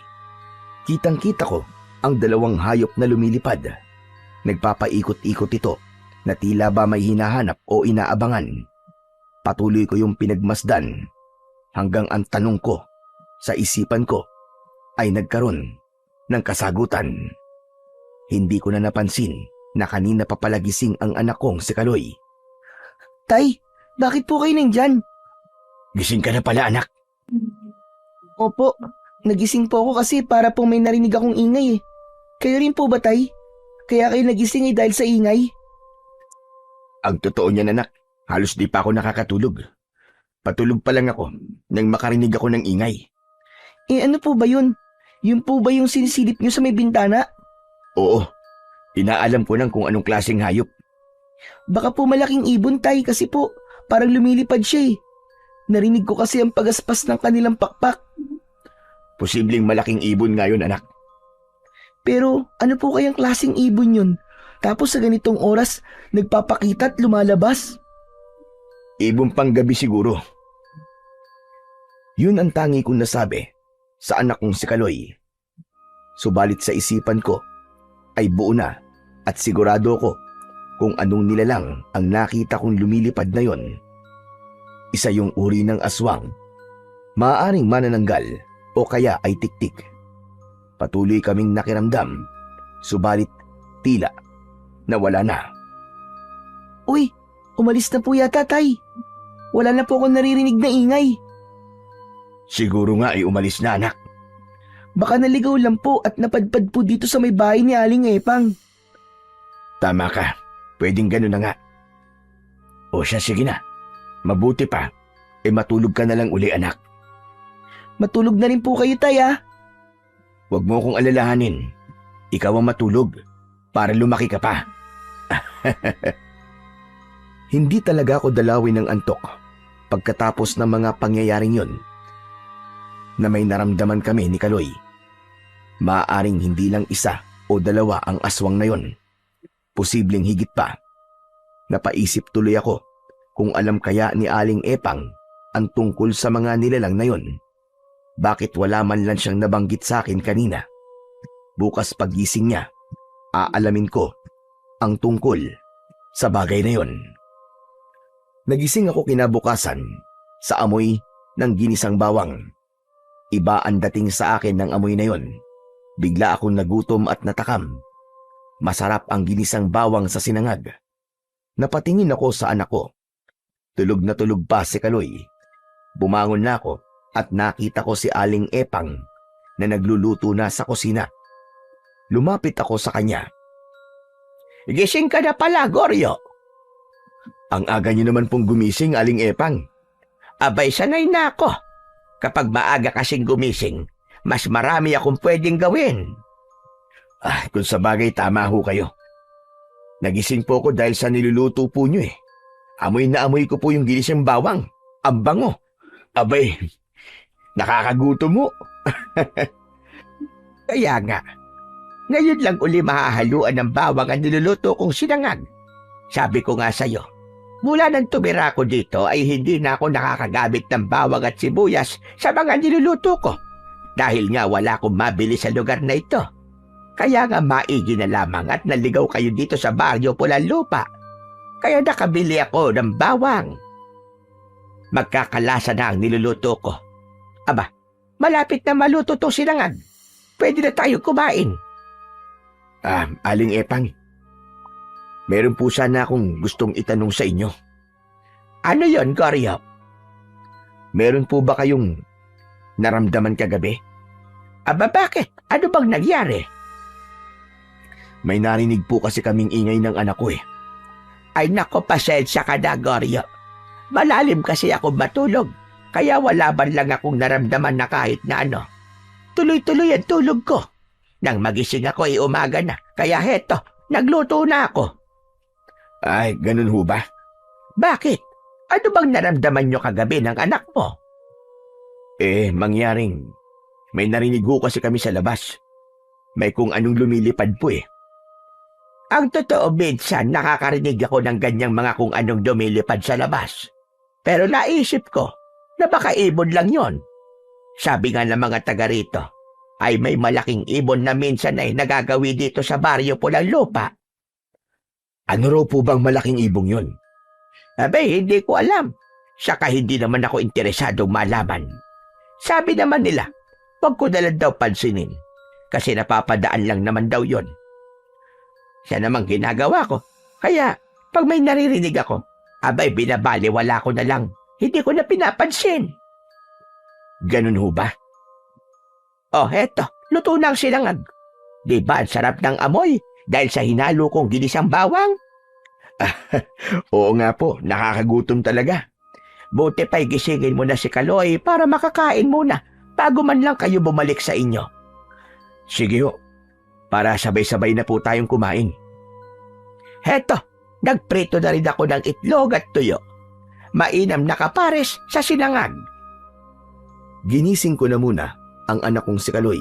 Kitang-kita ko ang 2 hayop na lumilipad. Nagpapaikot-ikot ito na tila ba may hinahanap o inaabangan. Patuloy ko yung pinagmasdan hanggang ang tanong ko sa isipan ko ay nagkaroon ng kasagutan. Hindi ko na napansin na kanina pa pala gising ang anak kong si Kaloy. Tay, bakit po kayo nandyan? Gising ka na pala, anak. Opo, nagising po ako kasi para po may narinig akong ingay eh. Kayo rin po ba, Tay? Kaya kayo nagising dahil sa ingay? Ang totoo niyan, anak, halos di pa ako nakakatulog. Patulog pa lang ako nang makarinig ako ng ingay. Eh ano po ba yun? Yun po ba yung sinisilip nyo sa may bintana? Oo, inaalam ko nang kung anong klaseng hayop. Baka po malaking ibon, Tay, kasi po parang lumilipad siya eh. Narinig ko kasi ang pagaspas ng kanilang pakpak. Posibleng malaking ibon nga yun, anak. Pero ano po kayang klaseng ibon yun? Tapos sa ganitong oras, nagpapakita at lumalabas? Ibon pang gabi siguro. Yun ang tangi kong nasabi sa anak kong si Kaloy. Subalit sa isipan ko ay buo na at sigurado ko kung anong nilalang ang nakita kong lumilipad na yon. Isa yung uri ng aswang, maaaring manananggal o kaya ay tiktik. Patuloy kaming nakiramdam, subalit tila nawala na. Uy, umalis na po yata, Tay. Wala na po akong naririnig na ingay. Siguro nga ay umalis na, anak. Baka naligaw lang po at napadpad po dito sa may bahay ni Aling Epang. Tama ka, pwedeng ganun na nga. O siya, sige na. Mabuti pa, matulog ka na lang uli, anak. Matulog na rin po kayo, Tay, ah. Huwag mo akong alalahanin. Ikaw ang matulog para lumaki ka pa. Hindi talaga ako dalawin ng antok pagkatapos ng mga pangyayaring yon na may naramdaman kami ni Kaloy. Maaaring hindi lang 1 o 2 ang aswang na yon. Posibleng higit pa. Napaisip tuloy ako kung alam kaya ni Aling Epang ang tungkol sa mga nilalang na yon. Bakit wala man lang siyang nabanggit sa akin kanina? Bukas pagising niya, aalamin ko ang tungkol sa bagay na yon. Nagising ako kinabukasan sa amoy ng ginisang bawang. Iba ang dating sa akin ng amoy na yon. Bigla akong nagutom at natakam Masarap ang ginisang bawang sa sinangag. Napatingin ako sa anak ko. Tulog na tulog pa si Kaloy. Bumangon na ako at nakita ko si Aling Epang na nagluluto na sa kusina. Lumapit ako sa kanya. Gising ka na pala, Goryo. Ang aga niyo naman pong gumising, Aling Epang. Abay, sanay na ako. Kapag maaga kasing gumising, mas marami akong pwedeng gawin. Kung sa bagay tama ho kayo. Nagising po ako dahil sa niluluto po niyo eh. Amoy na amoy ko po yung ginisang bawang. Ang bango. Abay, nakakagutom mo. Kaya nga, ngayon lang uli mahahaluan ng bawang ang niluluto kong sinangag. Sabi ko nga sa'yo, mula nang tumira ko dito ay hindi na ako nakakagamit ng bawang at sibuyas sa mga niluluto ko. Dahil nga wala akong mabili sa lugar na ito. Kaya nga maigi na lamang at naligaw kayo dito sa baryo Pulanlupa. Kaya nakabili ako ng bawang. Magkakalasa na ang niluluto ko. Aba, malapit na maluto to sinangag. Pwede na tayo kumain. Aling Epang, meron po sana akong gustong itanong sa inyo. Ano yon, Goryo? Meron po ba kayong naramdaman kagabi? Aba, bakit? Ano bang nangyari? May narinig po kasi kaming ingay ng anak ko eh. Ay nako, pasensya ka na, Goryo. Malalim kasi ako matulog, kaya wala man lang akong naramdaman na kahit na ano. Tuloy-tuloy ang tulog ko. Nang magising ako ay umaga na, kaya heto, nagluto na ako. Ay, ganun ho ba? Bakit? Ano bang naramdaman nyo kagabi ng anak mo? Mangyaring may narinig ho kasi kami sa labas. May kung anong lumilipad po eh. Ang totoo, minsan nakakarinig ako ng ganyang mga kung anong lumilipad sa labas. Pero naisip ko na baka ibon lang yon. Sabi nga ng mga taga rito, ay may malaking ibon na minsan ay nagagawi dito sa baryo Pulanlupa. Ano raw po bang malaking ibong yon? Abay, hindi ko alam. Saka hindi naman ako interesadong malaman. Sabi naman nila, wag ko na lang daw pansinin. Kasi napapadaan lang naman daw yon. Siya namang ginagawa ko. Kaya, pag may naririnig ako, abay, binabaliwala ko na lang. Hindi ko na pinapansin. Ganun ho ba? Oh, heto, luto na ang sinangag. Di ba ang sarap ng amoy dahil sa hinalo kong ginisang bawang? Oo nga po, nakakagutom talaga. Buti pa'y gisingin mo na si Kaloy para makakain muna bago man lang kayo bumalik sa inyo. Sige ho, para sabay-sabay na po tayong kumain. Heto, nagprito na rin ako ng itlog at tuyo. Mainam na kapares sa sinangag. Ginising ko na muna ang anak kong si Kaloy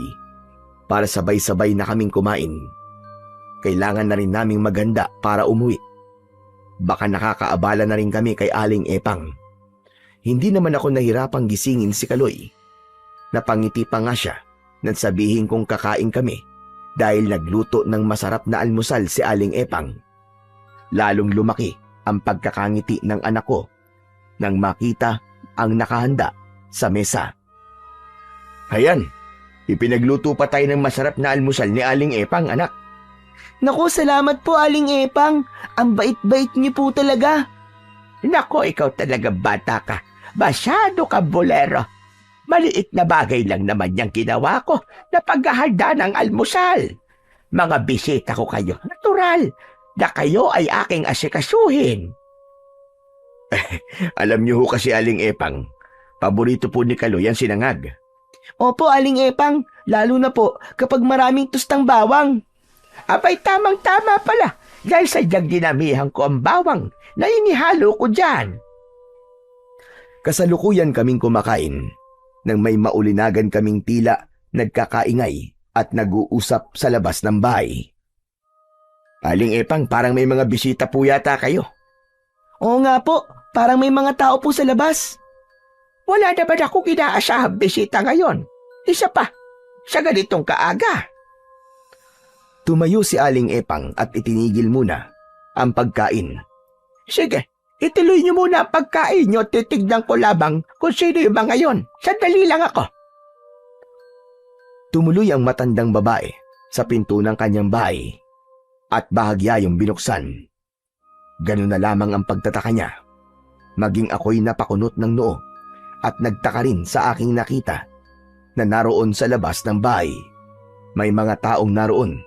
para sabay-sabay na kaming kumain. Kailangan na rin naming maghanda para umuwi. Baka nakakaabala na rin kami kay Aling Epang. Hindi naman ako nahirapang gisingin si Kaloy. Napangiti pa nga siya nang sabihin kong kakain kami dahil nagluto ng masarap na almusal si Aling Epang. Lalong lumaki ang pagkakangiti ng anak ko nang makita ang nakahanda sa mesa. Ayan, ipinagluto pa tayo ng masarap na almusal ni Aling Epang, anak. Naku, salamat po, Aling Epang. Ang bait-bait niyo po talaga. Nako, ikaw talaga bata ka. Masyado ka bolero. Maliit na bagay lang naman yung ginawa ko na paghahanda ng almusal. Mga bisita ko kayo, natural, na kayo ay aking asikasuhin. Alam niyo ho kasi, Aling Epang, paborito po ni Kaloy ang sinangag. Opo, Aling Epang, lalo na po kapag maraming tustang bawang. Abay, tamang-tama pala dahil sadyang dinamihan ko ang bawang na inihalo ko dyan. Kasalukuyan kaming kumakain nang may maulinagan kaming tila nagkakaingay at nag-uusap sa labas ng bahay. Aling Epang, parang may mga bisita po yata kayo. Oo nga po, parang may mga tao po sa labas. Wala naman akong inaasahang bisita ngayon. Isa pa, sa ganitong kaaga. Tumayo si Aling Epang at itinigil muna ang pagkain. Sige, ituloy niyo muna ang pagkain niyo at titignan ko labang kung sino yung mga yon. Sandali lang ako. Tumuloy ang matandang babae sa pinto ng kanyang bahay. at bahagya yung binuksan. Ganun na lamang ang pagtataka niya. Maging ako'y napakunot ng noo at nagtaka rin sa aking nakita na naroon sa labas ng bahay. May mga taong naroon,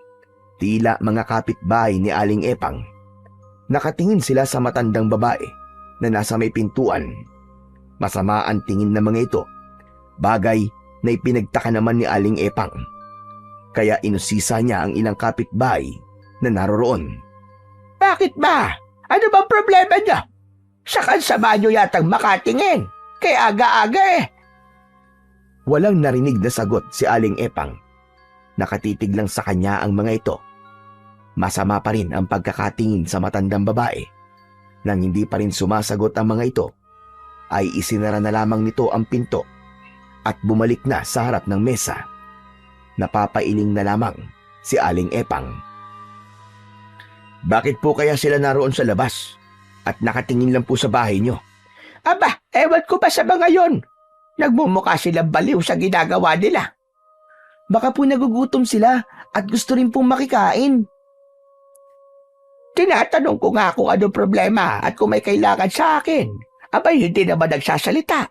tila mga kapitbahay ni Aling Epang. Nakatingin sila sa matandang babae na nasa may pintuan. Masama ang tingin ng mga ito, bagay na ipinagtaka naman ni Aling Epang. Kaya inusisa niya ang ilang kapitbahay na naroroon. Bakit ba? Ano bang problema niyo? Sa kansama niyo yatang makatingin. Kaya aga-aga eh. Walang narinig na sagot si Aling Epang. Nakatitig lang sa kanya ang mga ito. Masama pa rin ang pagkakatingin sa matandang babae. Nang hindi pa rin sumasagot ang mga ito, ay isinara na lamang nito ang pinto at bumalik na sa harap ng mesa. Napapailing na lamang si Aling Epang. Bakit po kaya sila naroon sa labas at nakatingin lang po sa bahay niyo? Aba, ewan ko pa sa mga yon. Nagmumukha silang baliw sa ginagawa nila. Baka po nagugutom sila at gusto rin pong makikain. Tinatanong ko nga kung ano problema at kung may kailangan sa akin. Abay, hindi naman nagsasalita.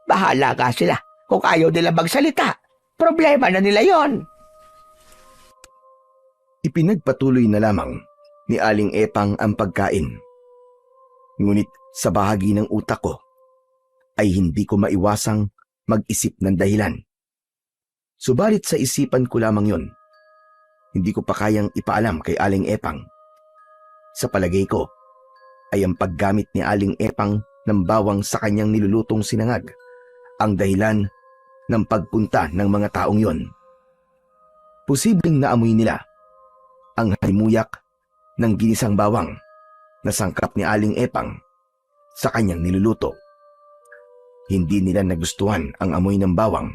Bahala nga sila kung ayaw nila magsalita. Problema na nila yon. Ipinagpatuloy na lamang ni Aling Epang ang pagkain. Ngunit sa bahagi ng utak ko ay hindi ko maiwasang mag-isip ng dahilan. Subalit sa isipan ko lamang yon, hindi ko pa kayang ipaalam kay Aling Epang. Sa palagay ko ay ang paggamit ni Aling Epang ng bawang sa kanyang nilulutong sinangag ang dahilan ng pagpunta ng mga taong yon. Posibleng naamoy nila ang halimuyak ng ginisang bawang na sangkap ni Aling Epang sa kanyang niluluto. Hindi nila nagustuhan ang amoy ng bawang,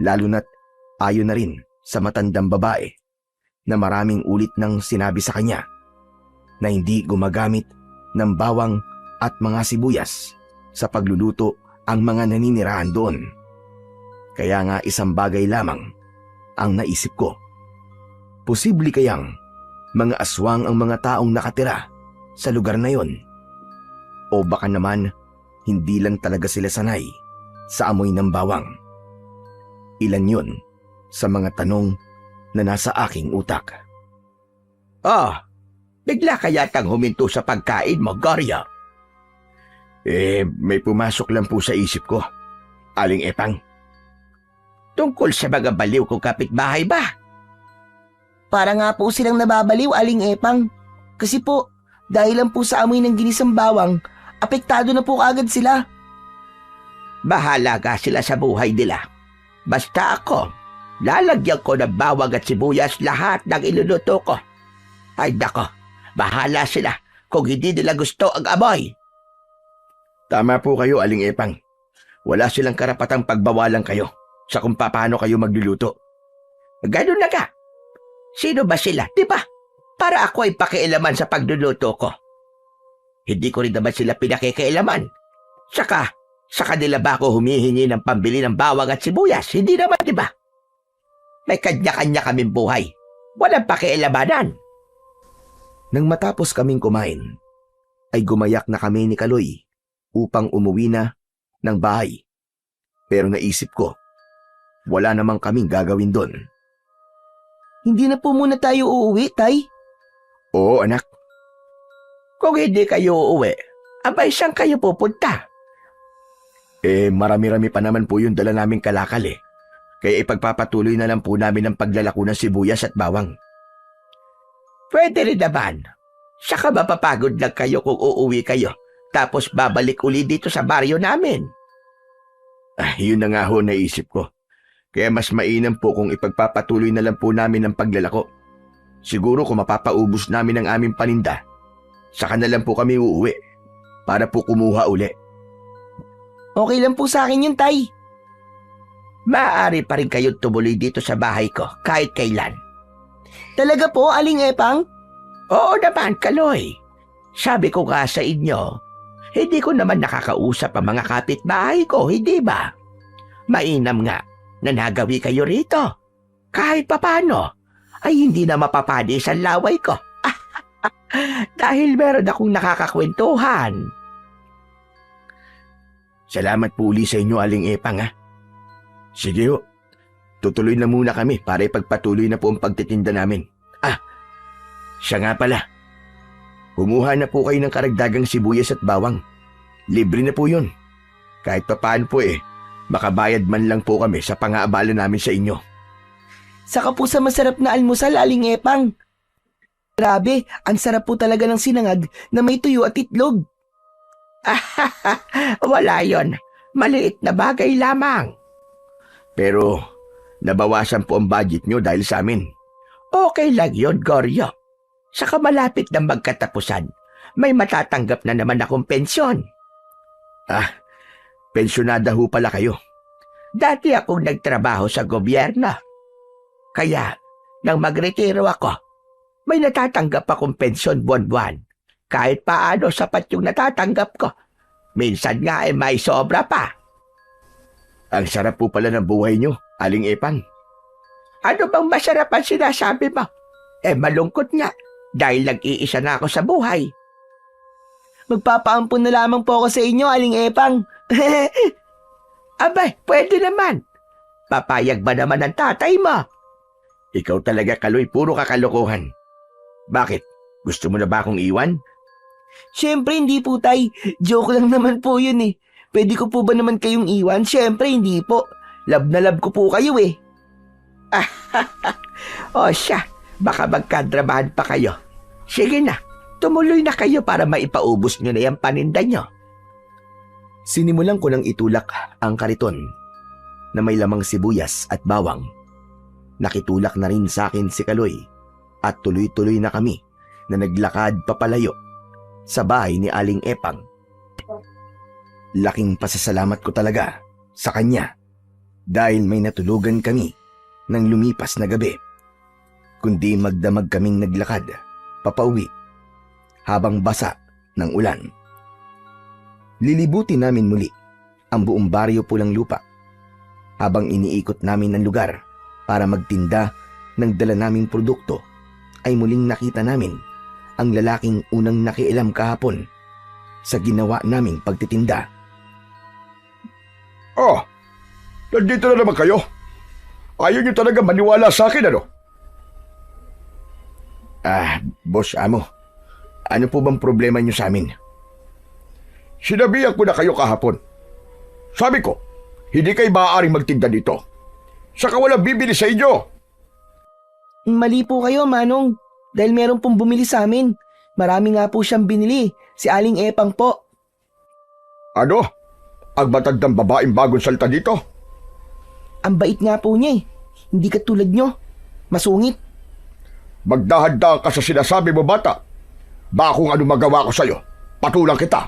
lalo na't ayon na rin sa matandang babae na maraming ulit nang sinabi sa kanya na hindi gumagamit ng bawang at mga sibuyas sa pagluluto ang mga naninirahan doon. Kaya nga isang bagay lamang ang naisip ko. Posible kayang mga aswang ang mga taong nakatira sa lugar na yon? O baka naman hindi lang talaga sila sanay sa amoy ng bawang? Ilan yon sa mga tanong na nasa aking utak. Bigla ka yatang huminto sa pagkain mo, Goryo. May pumasok lang po sa isip ko, Aling Epang. Tungkol sa mga baliw kong kapitbahay ba? Para nga po silang nababaliw, Aling Epang. Kasi po, dahil lang po sa amoy ng ginisang bawang, apektado na po kaagad sila. Bahala ka sila sa buhay nila. Basta ako, lalagyan ko ng bawang at sibuyas lahat ng iluluto ko. Ay nako, bahala sila kung hindi nila gusto ang amoy. Tama po kayo, Aling Epang. Wala silang karapatang pagbawalan kayo sa kung paano kayo magluluto. Ganun na ka. Sino ba sila, di ba? Para ako ay pakialaman sa pagluluto ko. Hindi ko rin naman sila pinakikialaman. Saka, sa kanila ba ako humihingi ng pambili ng bawang at sibuyas? Hindi naman, di ba? May kanya-kanya kaming buhay. Walang pakialamanan. Nang matapos kaming kumain, ay gumayak na kami ni Kaloy upang umuwi na ng bahay. Pero naisip ko, wala namang kaming gagawin doon. Hindi na po muna tayo uuwi, Tay. Oo, anak. Kung hindi kayo uuwi, abay saan kayo pupunta? Marami-rami pa naman po yung dala naming kalakal eh. Kaya ipagpapatuloy na lang po namin ang paglalako ng sibuyas at bawang. Pwede rin naman. Saka mapapagod lang kayo kung uuwi kayo, tapos babalik uli dito sa baryo namin. Yun na nga ho naisip ko. Kaya mas mainam po kung ipagpapatuloy na lang po namin ang paglalako. Siguro kung mapapaubos namin ang aming paninda, saka na lang po kami uuwi para po kumuha uli. Okay lang po sa akin yun, Tay. Maaari pa rin kayo tumuloy dito sa bahay ko kahit kailan. Talaga po, Aling Epang? Oo naman, Kaloy. Sabi ko nga sa inyo, hindi ko naman nakakausap ang mga kapitbahay ko, hindi ba? Mainam nga na nagawi kayo rito. Kahit papano, ay hindi na mapapadis ang laway ko. Dahil meron akong nakakakwentuhan. Salamat po uli sa inyo, Aling Epang, ha. Sige ho, tutuloy na muna kami para ipagpatuloy na po ang pagtitinda namin. Siya nga pala. Kumuha na po kayo ng karagdagang sibuyas at bawang. Libre na po yun. Kahit papaano po makabayad man lang po kami sa pang-aabala namin sa inyo. Saka po sa masarap na almusal, Aling Epang. Grabe, ang sarap po talaga ng sinangag na may tuyo at itlog. Wala yon. Maliit na bagay lamang. Pero nabawasan po ang budget nyo dahil sa amin. Okay lang yon, Goryo. Saka malapit na magkatapusan, may matatanggap na naman akong pensyon. Pensyonada ho pala kayo. Dati akong nagtrabaho sa gobyerno. Kaya, nang magretiro ako, may natatanggap akong pensyon buwan-buwan. Kahit paano sapat yung natatanggap ko. Minsan nga may sobra pa. Ang sarap po pala ng buhay nyo, Aling Epang. Ano bang masarap ang sinasabi mo? Malungkot nga, dahil nag-iisa na ako sa buhay. Magpapaampun na lamang po ako sa inyo, Aling Epang. Abay, pwede naman. Papayag ba naman ang tatay mo? Ikaw talaga, Kaloy, puro kakalokohan. Bakit? Gusto mo na ba akong iwan? Siyempre hindi po, tay. Joke lang naman po yun eh. Pwede ko po ba naman kayong iwan? Siyempre hindi po. Love na love ko po kayo eh. O siya, baka magkadrabahan pa kayo. Sige na, tumuloy na kayo para maipaubos nyo na yung paninda nyo. Sinimulan ko nang itulak ang kariton na may lamang sibuyas at bawang. Nakitulak na rin sa akin si Kaloy at tuloy-tuloy na kami na naglakad papalayo sa bahay ni Aling Epang. Laking pasasalamat ko talaga sa kanya dahil may natulugan kami ng lumipas na gabi, kundi magdamag kaming naglakad papauwi habang basa ng ulan. Lilibutin namin muli ang buong baryo Pulang Lupa habang iniikot namin ang lugar para magtinda ng dala naming produkto ay muling nakita namin ang lalaking unang nakialam kahapon sa ginawa naming pagtitinda. Nandito na naman kayo. Ayaw niyo talaga maniwala sa akin, ano? Boss Amo, ano po bang problema niyo sa amin? Sinabihan ko na kayo kahapon. Sabi ko, hindi kayo maaaring magtinda dito. Saka walang bibili sa inyo. Mali po kayo, Manong. Dahil meron pong bumili sa amin. Marami nga po siyang binili. Si Aling Epang po. Ano? Ang matandang babaeng bagong salta dito? Ang bait nga po niya eh. Hindi katulad nyo. Masungit. Magdahan-dahan ka sa sinasabi mo, bata. Baka kung ano magawa ko sa'yo, patulang kita.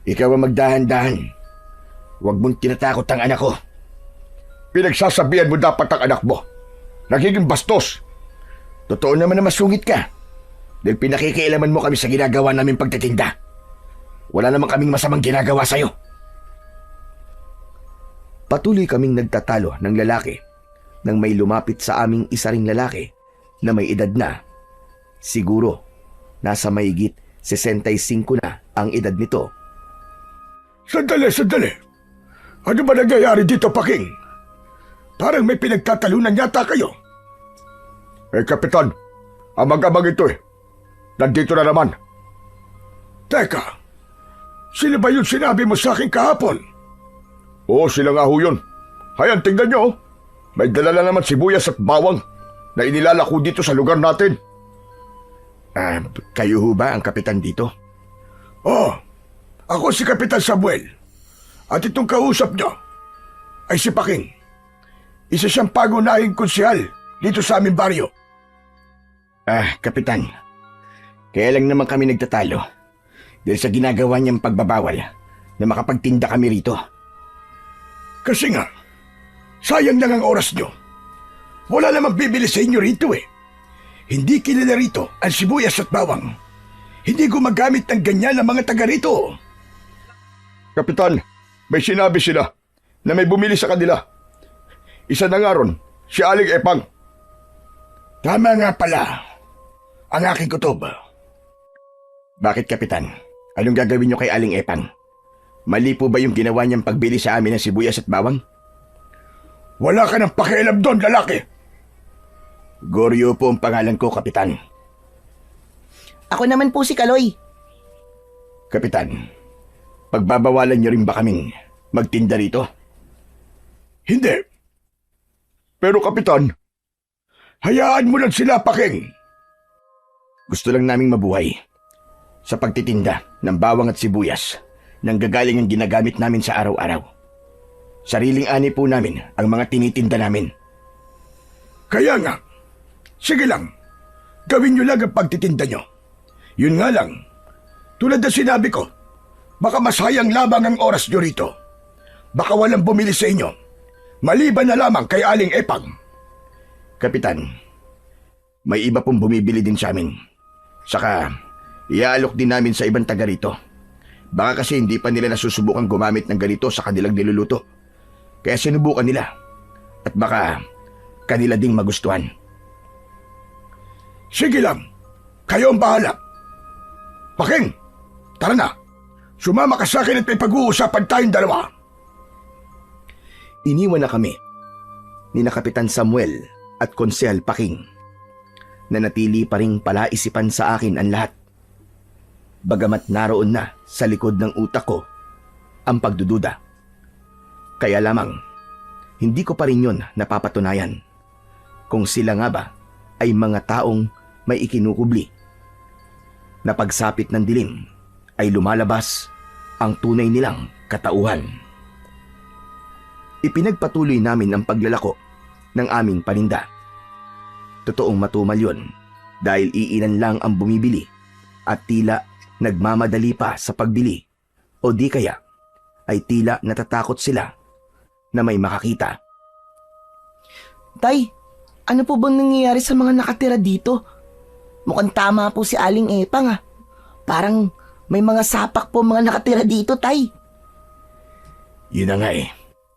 Ikaw ang magdahan-dahan. Huwag mong tinatakot ang anak ko. Pinagsasabihan mo dapat ang anak mo. Nagiging bastos. Totoo naman na masungit ka. Dahil pinakikialaman mo kami sa ginagawa namin pagtitinda. Wala naman kaming masamang ginagawa sa'yo. Patuloy kaming nagtatalo ng lalaki nang may lumapit sa aming isa ring lalaki na may edad na. Siguro, nasa mahigit 65 na ang edad nito. Sandali. Ano ba nangyayari dito, Paking? Parang may pinagtatalunan yata kayo. Kapitan, ang mag-amang ito nandito na naman. Teka, sila ba yung sinabi mo sa akin kahapon? Oo, sila nga ho yun. Hayan, tingnan nyo. May dala na naman sibuyas at bawang na inilalako dito sa lugar natin. Kayo ho ba ang kapitan dito? Ako si Kapitan Samuel. At itong kausap nyo ay si Paking. Isa siyang pagunahing konsyal dito sa aming baryo. Kapitan, kaya lang naman kami nagtatalo dahil sa ginagawa niyang pagbabawal na makapagtinda kami rito. Kasi nga, sayang lang ang oras nyo. Wala namang bibili sa inyo rito eh. Hindi kilala rito ang sibuyas at bawang. Hindi gumagamit ng ganyan ang mga taga rito. Kapitan, may sinabi sila na may bumili sa kanila. Isa na nga ron, si Aling Epang. Tama nga pala. Ang aking kutob. Bakit, Kapitan? Anong gagawin niyo kay Aling Epang? Mali po ba yung ginawa niyang pagbili sa amin ng sibuyas at bawang? Wala ka ng pakialam doon, lalaki. Goryo po ang pangalan ko, Kapitan. Ako naman po si Kaloy. Kapitan, pagbabawalan niyo rin ba kaming magtinda rito? Hindi. Pero Kapitan, hayaan mo lang sila, Paking. Gusto lang naming mabuhay. Sa pagtitinda ng bawang at sibuyas, nang gagaling ang ginagamit namin sa araw-araw. Sariling ani po namin ang mga tinitinda namin. Kaya nga, sige lang, gawin nyo lang ang pagtitinda nyo. Yun nga lang, tulad na sinabi ko, baka masayang lamang ang oras nyo rito. Baka walang bumili sa inyo, maliban na lamang kay Aling Epang. Kapitan, may iba pong bumibili din sa amin. Saka, iaalok din namin sa ibang taga rito. Baka kasi hindi pa nila nasusubukan gumamit ng ganito sa kanilang niluluto. Kaya sinubukan nila. At baka kanila ding magustuhan. Sige lang, kayo ang bahala. Paking, tara na. Sumama ka sa akin at may pag-uusapan tayong dalawa. Iniwan na kami ni na Kapitan Samuel at Konsehal Paking. Nanatili pa ring palaisipan sa akin ang lahat. Bagamat naroon na sa likod ng utak ko ang pagdududa. Kaya lamang, hindi ko pa rin yun napapatunayan kung sila nga ba ay mga taong may ikinukubli. Na pagsapit ng dilim ay lumalabas ang tunay nilang katauhan. Ipinagpatuloy namin ang paglalako ng aming paninda. Totoong matumal yun dahil iilan lang ang bumibili at tila nagmamadali pa sa pagbili o di kaya ay tila natatakot sila na may makakita. Tay, ano po bang nangyayari sa mga nakatira dito? Mukhang tama po si Aling Epang ah. Parang may mga sapak po mga nakatira dito, Tay. Yun na nga eh.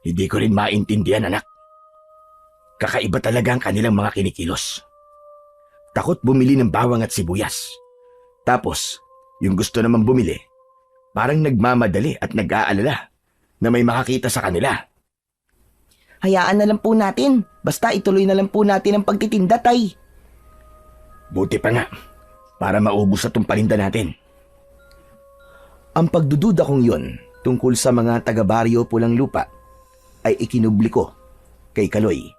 Hindi ko rin maintindihan, anak. Kakaiba talaga ang kanilang mga kinikilos. Takot bumili ng bawang at sibuyas. Tapos, yung gusto naman bumili, parang nagmamadali at nag-aalala na may makakita sa kanila. Hayaan na lang po natin. Basta ituloy na lang po natin ang pagtitinda, Tay. Buti pa nga, para maubos na itong paninda natin. Ang pagdududa kong yun tungkol sa mga taga-baryo Pulang Lupa ay ikinubli ko kay Kaloy.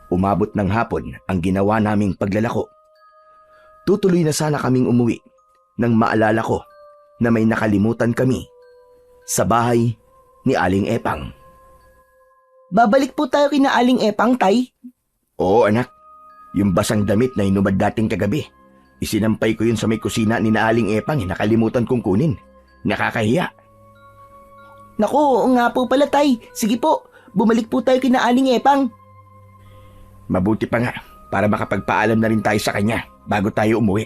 Umabot ng hapon ang ginawa naming paglalako. Tutuloy na sana kaming umuwi nang maalala ko na may nakalimutan kami sa bahay ni Aling Epang. Babalik po tayo kina Aling Epang, Tay. Oo, anak. Yung basang damit na inubad dating kagabi. Isinampay ko yun sa may kusina ni na Aling Epang. Nakalimutan kong kunin. Nakakahiya. Naku, oo nga po pala, Tay. Sige po, bumalik po tayo kina Aling Epang. Mabuti pa nga para makapagpaalam na rin tayo sa kanya bago tayo umuwi.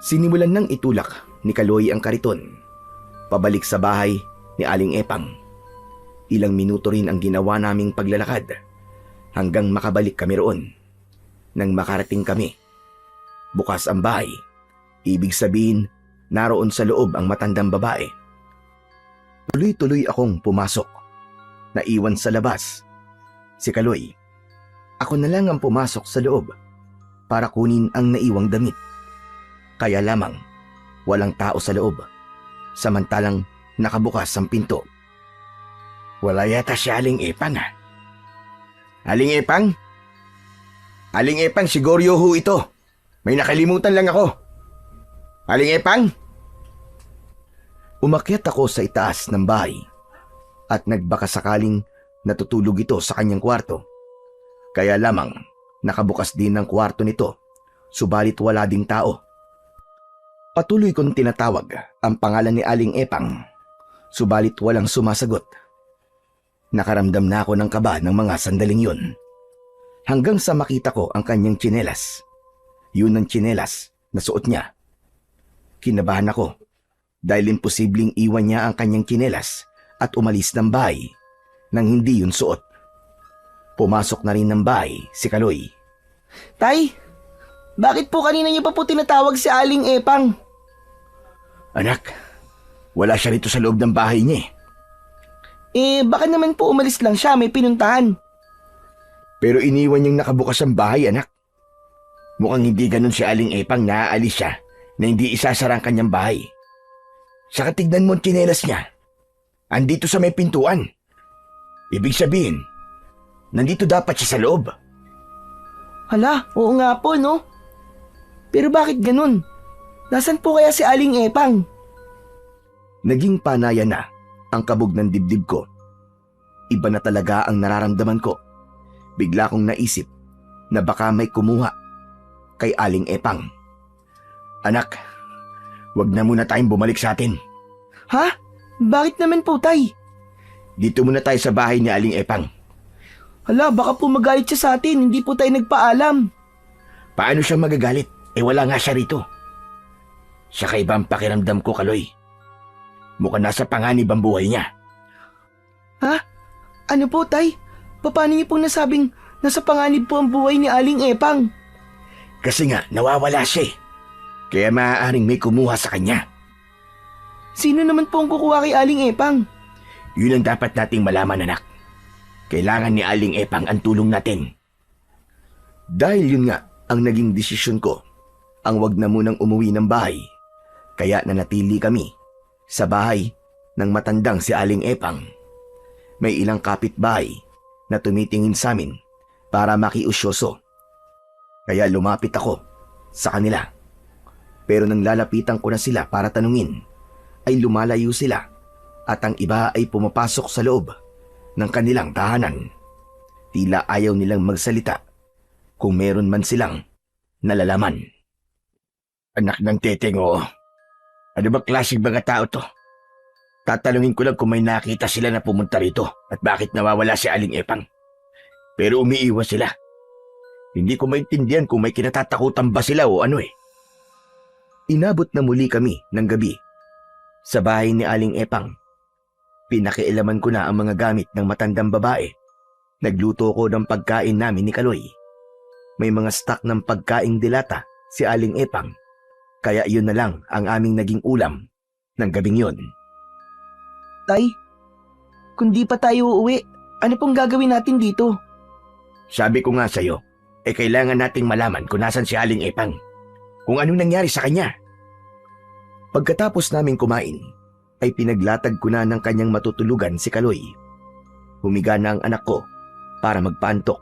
Sinimulan nang itulak ni Kaloy ang kariton pabalik sa bahay ni Aling Epang. Ilang minuto rin ang ginawa naming paglalakad hanggang makabalik kami roon. Nang makarating kami, bukas ang bahay. Ibig sabihin, naroon sa loob ang matandang babae. Tuloy-tuloy akong pumasok. Naiwan sa labas si Kaloy. Ako na lang ang pumasok sa loob para kunin ang naiwang damit. Kaya lamang, walang tao sa loob. Samantalang nakabukas ang pinto. Wala yata si Aling Epang ah. Aling Epang? Aling Epang, si Goryo ho ito. May nakalimutan lang ako. Aling Epang? Umakyat ako sa itaas ng bahay at nagbaka sakaling natutulog ito sa kanyang kwarto. Kaya lamang nakabukas din ang kwarto nito, subalit wala ding tao. Patuloy kong tinatawag ang pangalan ni Aling Epang, subalit walang sumasagot. Nakaramdam na ako ng kaba ng mga sandaling yun. Hanggang sa makita ko ang kanyang tsinelas. Yun ang tsinelas na suot niya. Kinabahan ako dahil imposibleng iwan niya ang kanyang tsinelas at umalis ng bahay nang hindi yun suot. Pumasok na rin ng bahay si Kaloy. Tay, bakit po kanina niyo pa po tinatawag si Aling Epang? Anak, wala siya rito sa loob ng bahay niya. Baka naman po umalis lang siya, may pinuntahan. Pero iniwan niyang nakabukas ang bahay, anak. Mukhang hindi ganun si Aling Epang na aalis siya na hindi isasara ang kanyang bahay. Saka tignan mo ang tsinelas niya. Andito sa may pintuan. Ibig sabihin, nandito dapat siya sa loob. Hala, oo nga po, no? Pero bakit ganun? Nasaan po kaya si Aling Epang? Naging panaya na ang kabog ng dibdib ko. Iba na talaga ang nararamdaman ko. Bigla kong naisip na baka may kumuha kay Aling Epang. Anak, wag na muna tayong bumalik sa atin. Ha? Bakit naman po, Tay? Dito muna tayo sa bahay ni Aling Epang. Hala, baka po magalit siya sa atin, hindi po tayo nagpaalam. Paano siya magagalit? Wala nga siya rito. Sa kaibang pakiramdam ko, Kaloy. Mukhang nasa panganib ang buhay niya. Ha? Ano po, Tay? Paano niyo pong nasabing nasa panganib po ang buhay ni Aling Epang? Kasi nga, nawawala siya eh. Kaya maaaring may kumuha sa kanya. Sino naman po ang kukuha kay Aling Epang? Yun ang dapat nating malaman, anak. Kailangan ni Aling Epang ang tulong natin. Dahil yun nga ang naging desisyon ko, ang wag na munang umuwi ng bahay. Kaya nanatili kami sa bahay ng matandang si Aling Epang. May ilang kapitbahay na tumitingin sa amin para makiusyoso. Kaya lumapit ako sa kanila. Pero nang lalapitan ko na sila para tanungin, ay lumalayo sila at ang iba ay pumapasok sa loob ng kanilang tahanan. Tila ayaw nilang magsalita kung meron man silang nalalaman. Anak ng teteng, oo. Ano ba klaseng mga tao to? Tatanungin ko lang kung may nakita sila na pumunta rito at bakit nawawala si Aling Epang. Pero umiiwas sila. Hindi ko maintindihan kung may kinatatakutan ba sila o ano eh. Inabot na muli kami ng gabi sa bahay ni Aling Epang. Pinakialaman ko na ang mga gamit ng matandang babae. Nagluto ko ng pagkain namin ni Kaloy. May mga stock ng pagkaing dilata si Aling Epang. Kaya yun na lang ang aming naging ulam ng gabing yun. Tay, kung di pa tayo uuwi, ano pong gagawin natin dito? Sabi ko nga sa'yo, kailangan nating malaman kung nasan si Aling Epang. Kung anong nangyari sa kanya. Pagkatapos naming kumain, ay pinaglatag ko na ng kanyang matutulugan si Kaloy. Humiga na ang anak ko para magpaantok.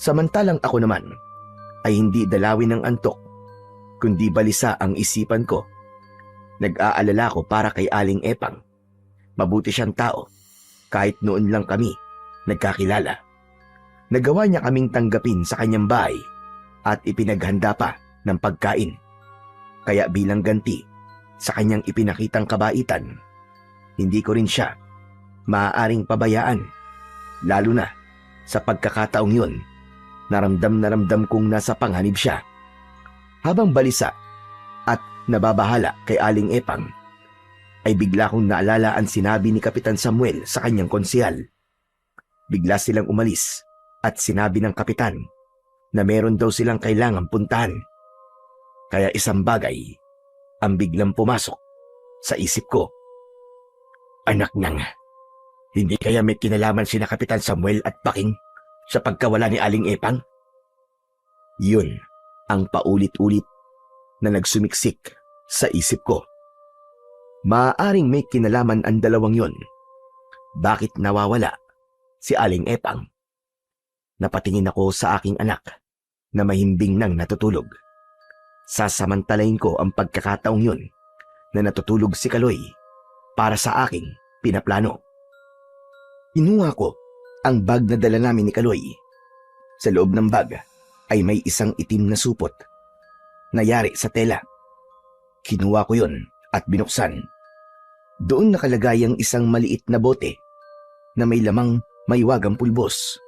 Samantalang ako naman ay hindi dalawin ng antok, kundi balisa ang isipan ko. Nag-aalala ko para kay Aling Epang. Mabuti siyang tao, kahit noon lang kami nagkakilala. Nagawa niya kaming tanggapin sa kanyang bahay at ipinaghanda pa ng pagkain. Kaya bilang ganti sa kanyang ipinakitang kabaitan, hindi ko rin siya maaaring pabayaan. Lalo na sa pagkakataong yun, na ramdam kong nasa panganib siya. Habang balisa at nababahala kay Aling Epang, ay bigla kong naalala ang sinabi ni Kapitan Samuel sa kanyang konsehal. Bigla silang umalis at sinabi ng kapitan na meron daw silang kailangang puntahan. Kaya isang bagay ang biglang pumasok sa isip ko. Anak nang, hindi kaya may kinalaman sina Kapitan Samuel at Paking sa pagkawala ni Aling Epang? Yun ang paulit-ulit na nagsumiksik sa isip ko. Maaaring may kinalaman ang dalawang yon. Bakit nawawala si Aling Epang? Napatingin ako sa aking anak na mahimbing nang natutulog. Sasamantalain ko ang pagkakataong yun na natutulog si Kaloy para sa aking pinaplano. Inuha ko ang bag na dala namin ni Kaloy. Sa loob ng bag ay may isang itim na supot na yari sa tela. Kinuha ko yun at binuksan. Doon nakalagay ang isang maliit na bote na may lamang maywagang pulbos.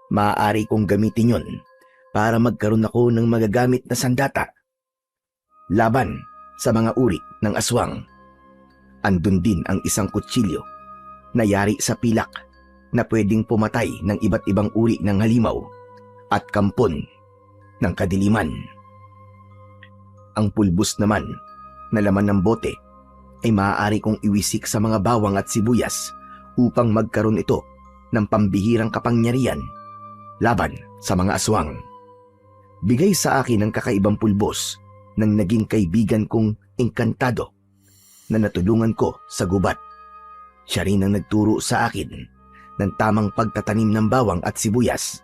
Maaari kong gamitin yon para magkaroon ako ng magagamit na sandata laban sa mga uri ng aswang. Andun din ang isang kutsilyo na yari sa pilak na pwedeng pumatay ng iba't ibang uri ng halimaw at kampon ng kadiliman. Ang pulbos naman na laman ng bote ay maaari kong iwisik sa mga bawang at sibuyas upang magkaroon ito ng pambihirang kapangyarihan laban sa mga aswang. Bigay sa akin ng kakaibang pulbos ng naging kaibigan kong engkantado na natulungan ko sa gubat. Siya rin ang nagturo sa akin ng tamang pagtatanim ng bawang at sibuyas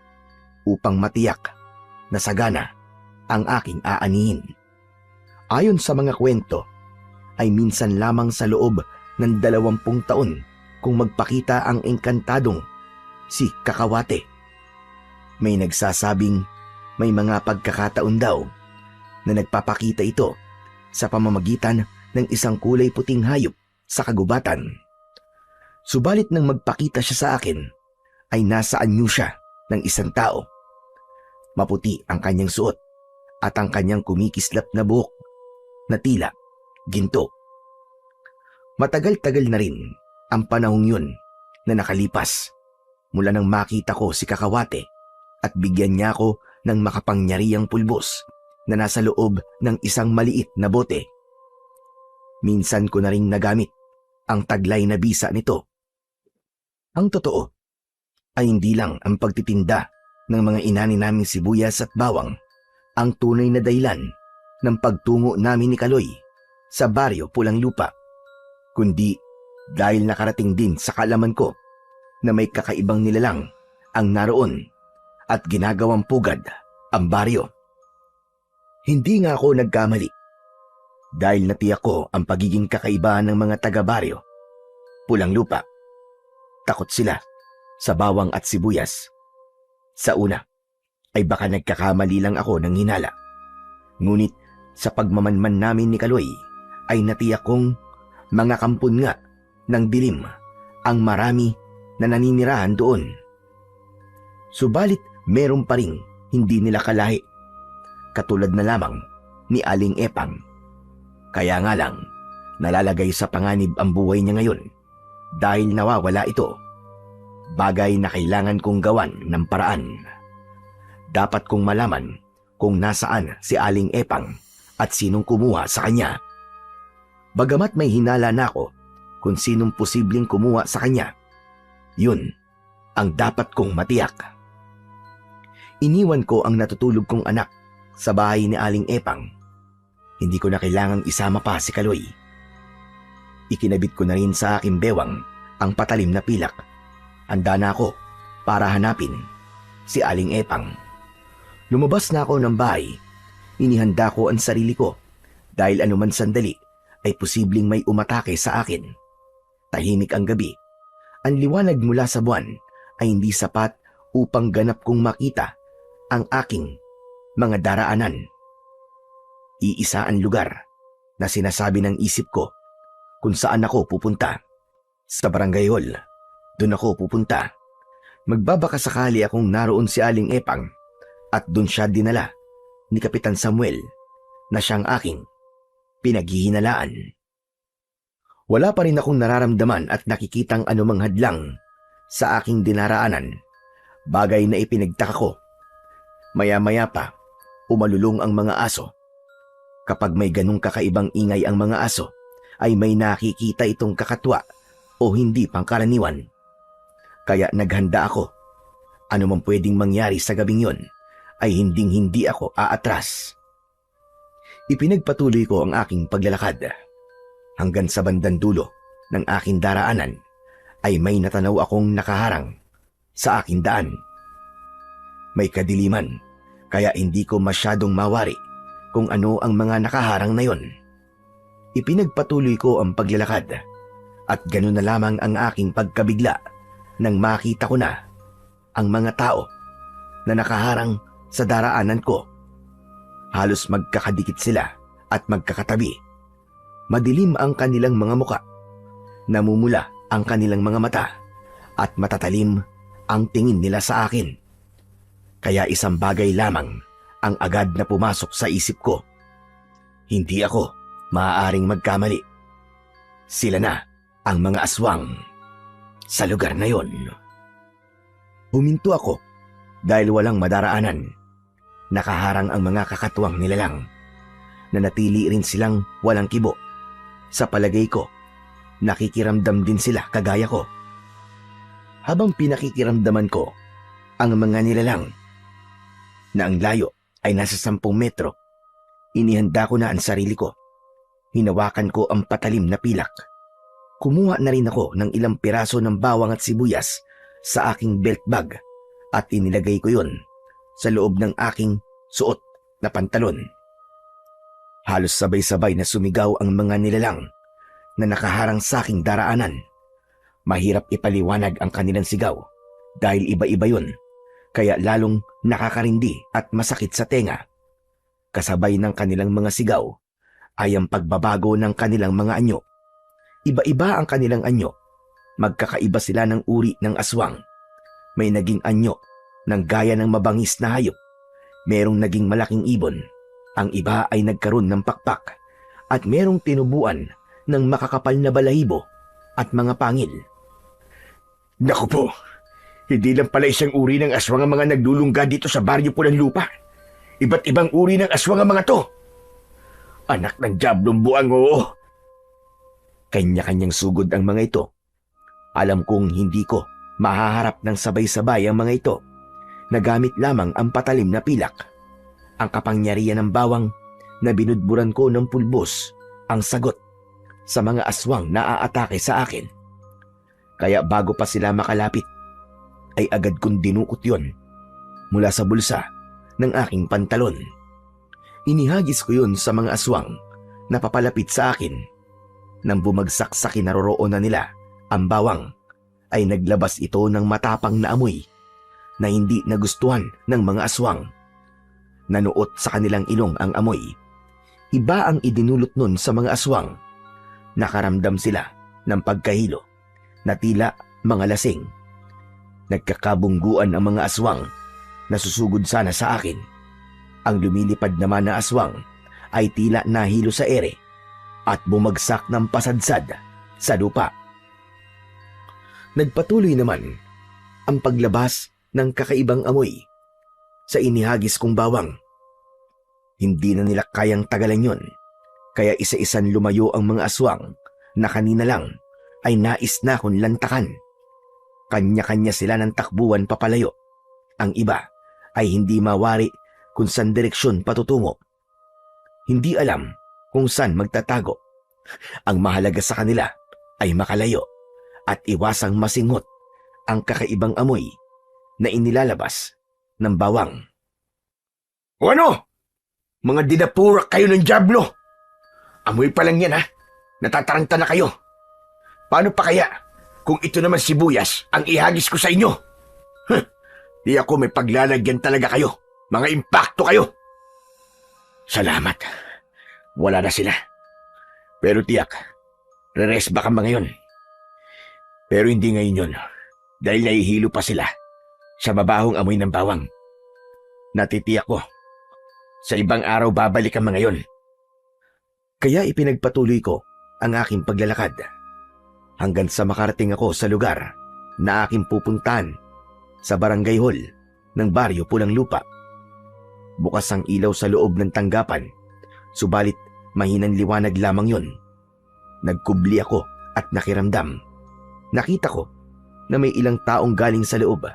upang matiyak na sagana ang aking aanihin. Ayon sa mga kwento, ay minsan lamang sa loob ng 20 taon kung magpakita ang engkantadong si Kakawate. May nagsasabing may mga pagkakataon daw na nagpapakita ito sa pamamagitan ng isang kulay puting hayop sa kagubatan. Subalit nang magpakita siya sa akin, ay nasa anyo siya ng isang tao. Maputi ang kanyang suot at ang kanyang kumikislap na buhok na tila ginto. Matagal-tagal na rin ang panahong yun na nakalipas mula nang makita ko si Kakawate at bigyan niya ako ng makapangyarihang pulbos na nasa loob ng isang maliit na bote. Minsan ko na ring nagamit ang taglay na bisa nito. Ang totoo ay hindi lang ang pagtitinda ng mga inani naming sibuyas at bawang ang tunay na dahilan ng pagtungo namin ni Kaloy sa baryo Pulang Lupa, kundi dahil nakarating din sa kaalaman ko na may kakaibang nilalang ang naroon at ginagawang pugad ang baryo. Hindi nga ako nagkamali dahil natiyak ko ang pagiging kakaiba ng mga taga-baryo Pulang Lupa. Takot sila sa bawang at sibuyas. Sa una ay baka nagkakamali lang ako ng hinala. Ngunit sa pagmamanman namin ni Kaloy ay natiyak kong mga kampon nga ng dilim ang marami na naninirahan doon. Subalit meron pa ring hindi nila kalahi, katulad na lamang ni Aling Epang. Kaya nga lang nalalagay sa panganib ang buhay niya ngayon dahil nawawala ito. Bagay na kailangan kong gawan ng paraan. Dapat kong malaman kung nasaan si Aling Epang at sinong kumuha sa kanya. Bagamat may hinala na ako kung sinong posibleng kumuha sa kanya, yun ang dapat kong matiyak. Iniwan ko ang natutulog kong anak sa bahay ni Aling Epang. Hindi ko na kailangang isama pa si Kaloy. Ikinabit ko na rin sa aking bewang ang patalim na pilak. Handa na ako para hanapin si Aling Epang. Lumabas na ako ng bahay. Inihanda ko ang sarili ko dahil anuman sandali ay posibleng may umatake sa akin. Tahimik ang gabi. Ang liwanag mula sa buwan ay hindi sapat upang ganap kong makita ang aking mga daraanan. Iisa ang lugar na sinasabi ng isip ko kung saan ako pupunta. Sa barangay hall, doon ako pupunta. Magbabaka sakali akong naroon si Aling Epang at doon siya dinala ni Kapitan Samuel na siyang aking pinaghihinalaan. Wala pa rin akong nararamdaman at nakikitang anumang hadlang sa aking dinaraanan, bagay na ipinagtaka ko. Maya-maya pa, umalulong ang mga aso. Kapag may ganong kakaibang ingay ang mga aso, ay may nakikita itong kakatwa o hindi pangkaraniwan. Kaya naghanda ako. Ano man pwedeng mangyari sa gabing yon, ay hinding-hindi ako aatras. Ipinagpatuloy ko ang aking paglalakad. Hanggang sa bandang dulo ng aking daraanan ay may natanaw akong nakaharang sa aking daan. May kadiliman, kaya hindi ko masyadong mawari kung ano ang mga nakaharang na yon. Ipinagpatuloy ko ang paglalakad at gano'n na lamang ang aking pagkabigla nang makita ko na ang mga tao na nakaharang sa daraanan ko. Halos magkakadikit sila at magkakatabi. Madilim ang kanilang mga muka, namumula ang kanilang mga mata at matatalim ang tingin nila sa akin. Kaya isang bagay lamang ang agad na pumasok sa isip ko. Hindi ako maaaring magkamali. Sila na ang mga aswang sa lugar na yon. Huminto ako dahil walang madaraanan. Nakaharang ang mga kakatuwang nilalang. Nanatili rin silang walang kibo. Sa palagay ko, nakikiramdam din sila kagaya ko. Habang pinakikiramdaman ko ang mga nilalang na ang layo ay nasa 10 metro, inihanda ko na ang sarili ko. Hinawakan ko ang patalim na pilak. Kumuha na rin ako ng ilang piraso ng bawang at sibuyas sa aking belt bag at inilagay ko yun sa loob ng aking suot na pantalon. Halos sabay-sabay na sumigaw ang mga nilalang na nakaharang sa aking daraanan. Mahirap ipaliwanag ang kanilang sigaw dahil iba-iba yun, kaya lalong nakakarindi at masakit sa tenga. Kasabay ng kanilang mga sigaw ay ang pagbabago ng kanilang mga anyo. Iba-iba ang kanilang anyo. Magkakaiba sila ng uri ng aswang. May naging anyo ng gaya ng mabangis na hayop. Merong naging malaking ibon. Ang iba ay nagkaroon ng pakpak. At merong tinubuan ng makakapal na balahibo at mga pangil. Naku po, hindi lang pala isang uri ng aswang ang mga naglulungga dito sa baryo Pulang Lupa. Iba't ibang uri ng aswang ang mga to. Anak ng diablong buang, oo. Kanya-kanyang sugod ang mga ito. Alam kong hindi ko mahaharap ng sabay-sabay ang mga ito. Nagamit lamang ang patalim na pilak. Ang kapangyarihan ng bawang na binudburan ko ng pulbos ang sagot sa mga aswang na aatake sa akin. Kaya bago pa sila makalapit, ay agad kong dinukot yon mula sa bulsa ng aking pantalon. Inihagis ko yun sa mga aswang na papalapit sa akin. Nang bumagsak sa kinaroroonan nila, ang bawang ay naglabas ito ng matapang na amoy na hindi nagustuhan ng mga aswang. Nanuot sa kanilang ilong ang amoy. Iba ang idinulot nun sa mga aswang. Nakaramdam sila ng pagkahilo na tila mga lasing. Nagkakabungguan ang mga aswang na susugod sana sa akin. Ang lumilipad naman na aswang ay tila nahilo sa ere at bumagsak ng pasadsad sa lupa. Nagpatuloy naman ang paglabas ng kakaibang amoy sa inihagis kong bawang. Hindi na nila kayang tagalan yon, kaya isa-isan lumayo ang mga aswang na kanina lang ay nais na akong lantakan. Kanya-kanya sila ng takbuhan papalayo. Ang iba ay hindi mawari kung saan direksyon patutungo. Hindi alam kung saan magtatago. Ang mahalaga sa kanila ay makalayo at iwasang masinghot ang kakaibang amoy na inilalabas ng bawang. O ano? Mga dinapurak kayo ng diablo! Amoy pa lang yan, ha? Natataranta na kayo. Paano pa kaya kung ito naman sibuyas ang ihagis ko sa inyo? Di ako may paglalagyan talaga kayo. Mga impakto kayo. Salamat. Wala na sila. Pero tiyak, re-rest ba ka ba ngayon? Pero hindi ngayon yun, dahil nahihilo pa sila sa mabahong amoy ng bawang. Natitiyak ko, sa ibang araw babalik ang mga yun. Kaya ipinagpatuloy ko ang aking paglalakad hanggang sa makarating ako sa lugar na aking pupuntahan sa barangay hall ng baryo Pulang Lupa. Bukas ang ilaw sa loob ng tanggapan, subalit mahinang liwanag lamang yun. Nagkubli ako at nakiramdam. Nakita ko na may ilang taong galing sa loob.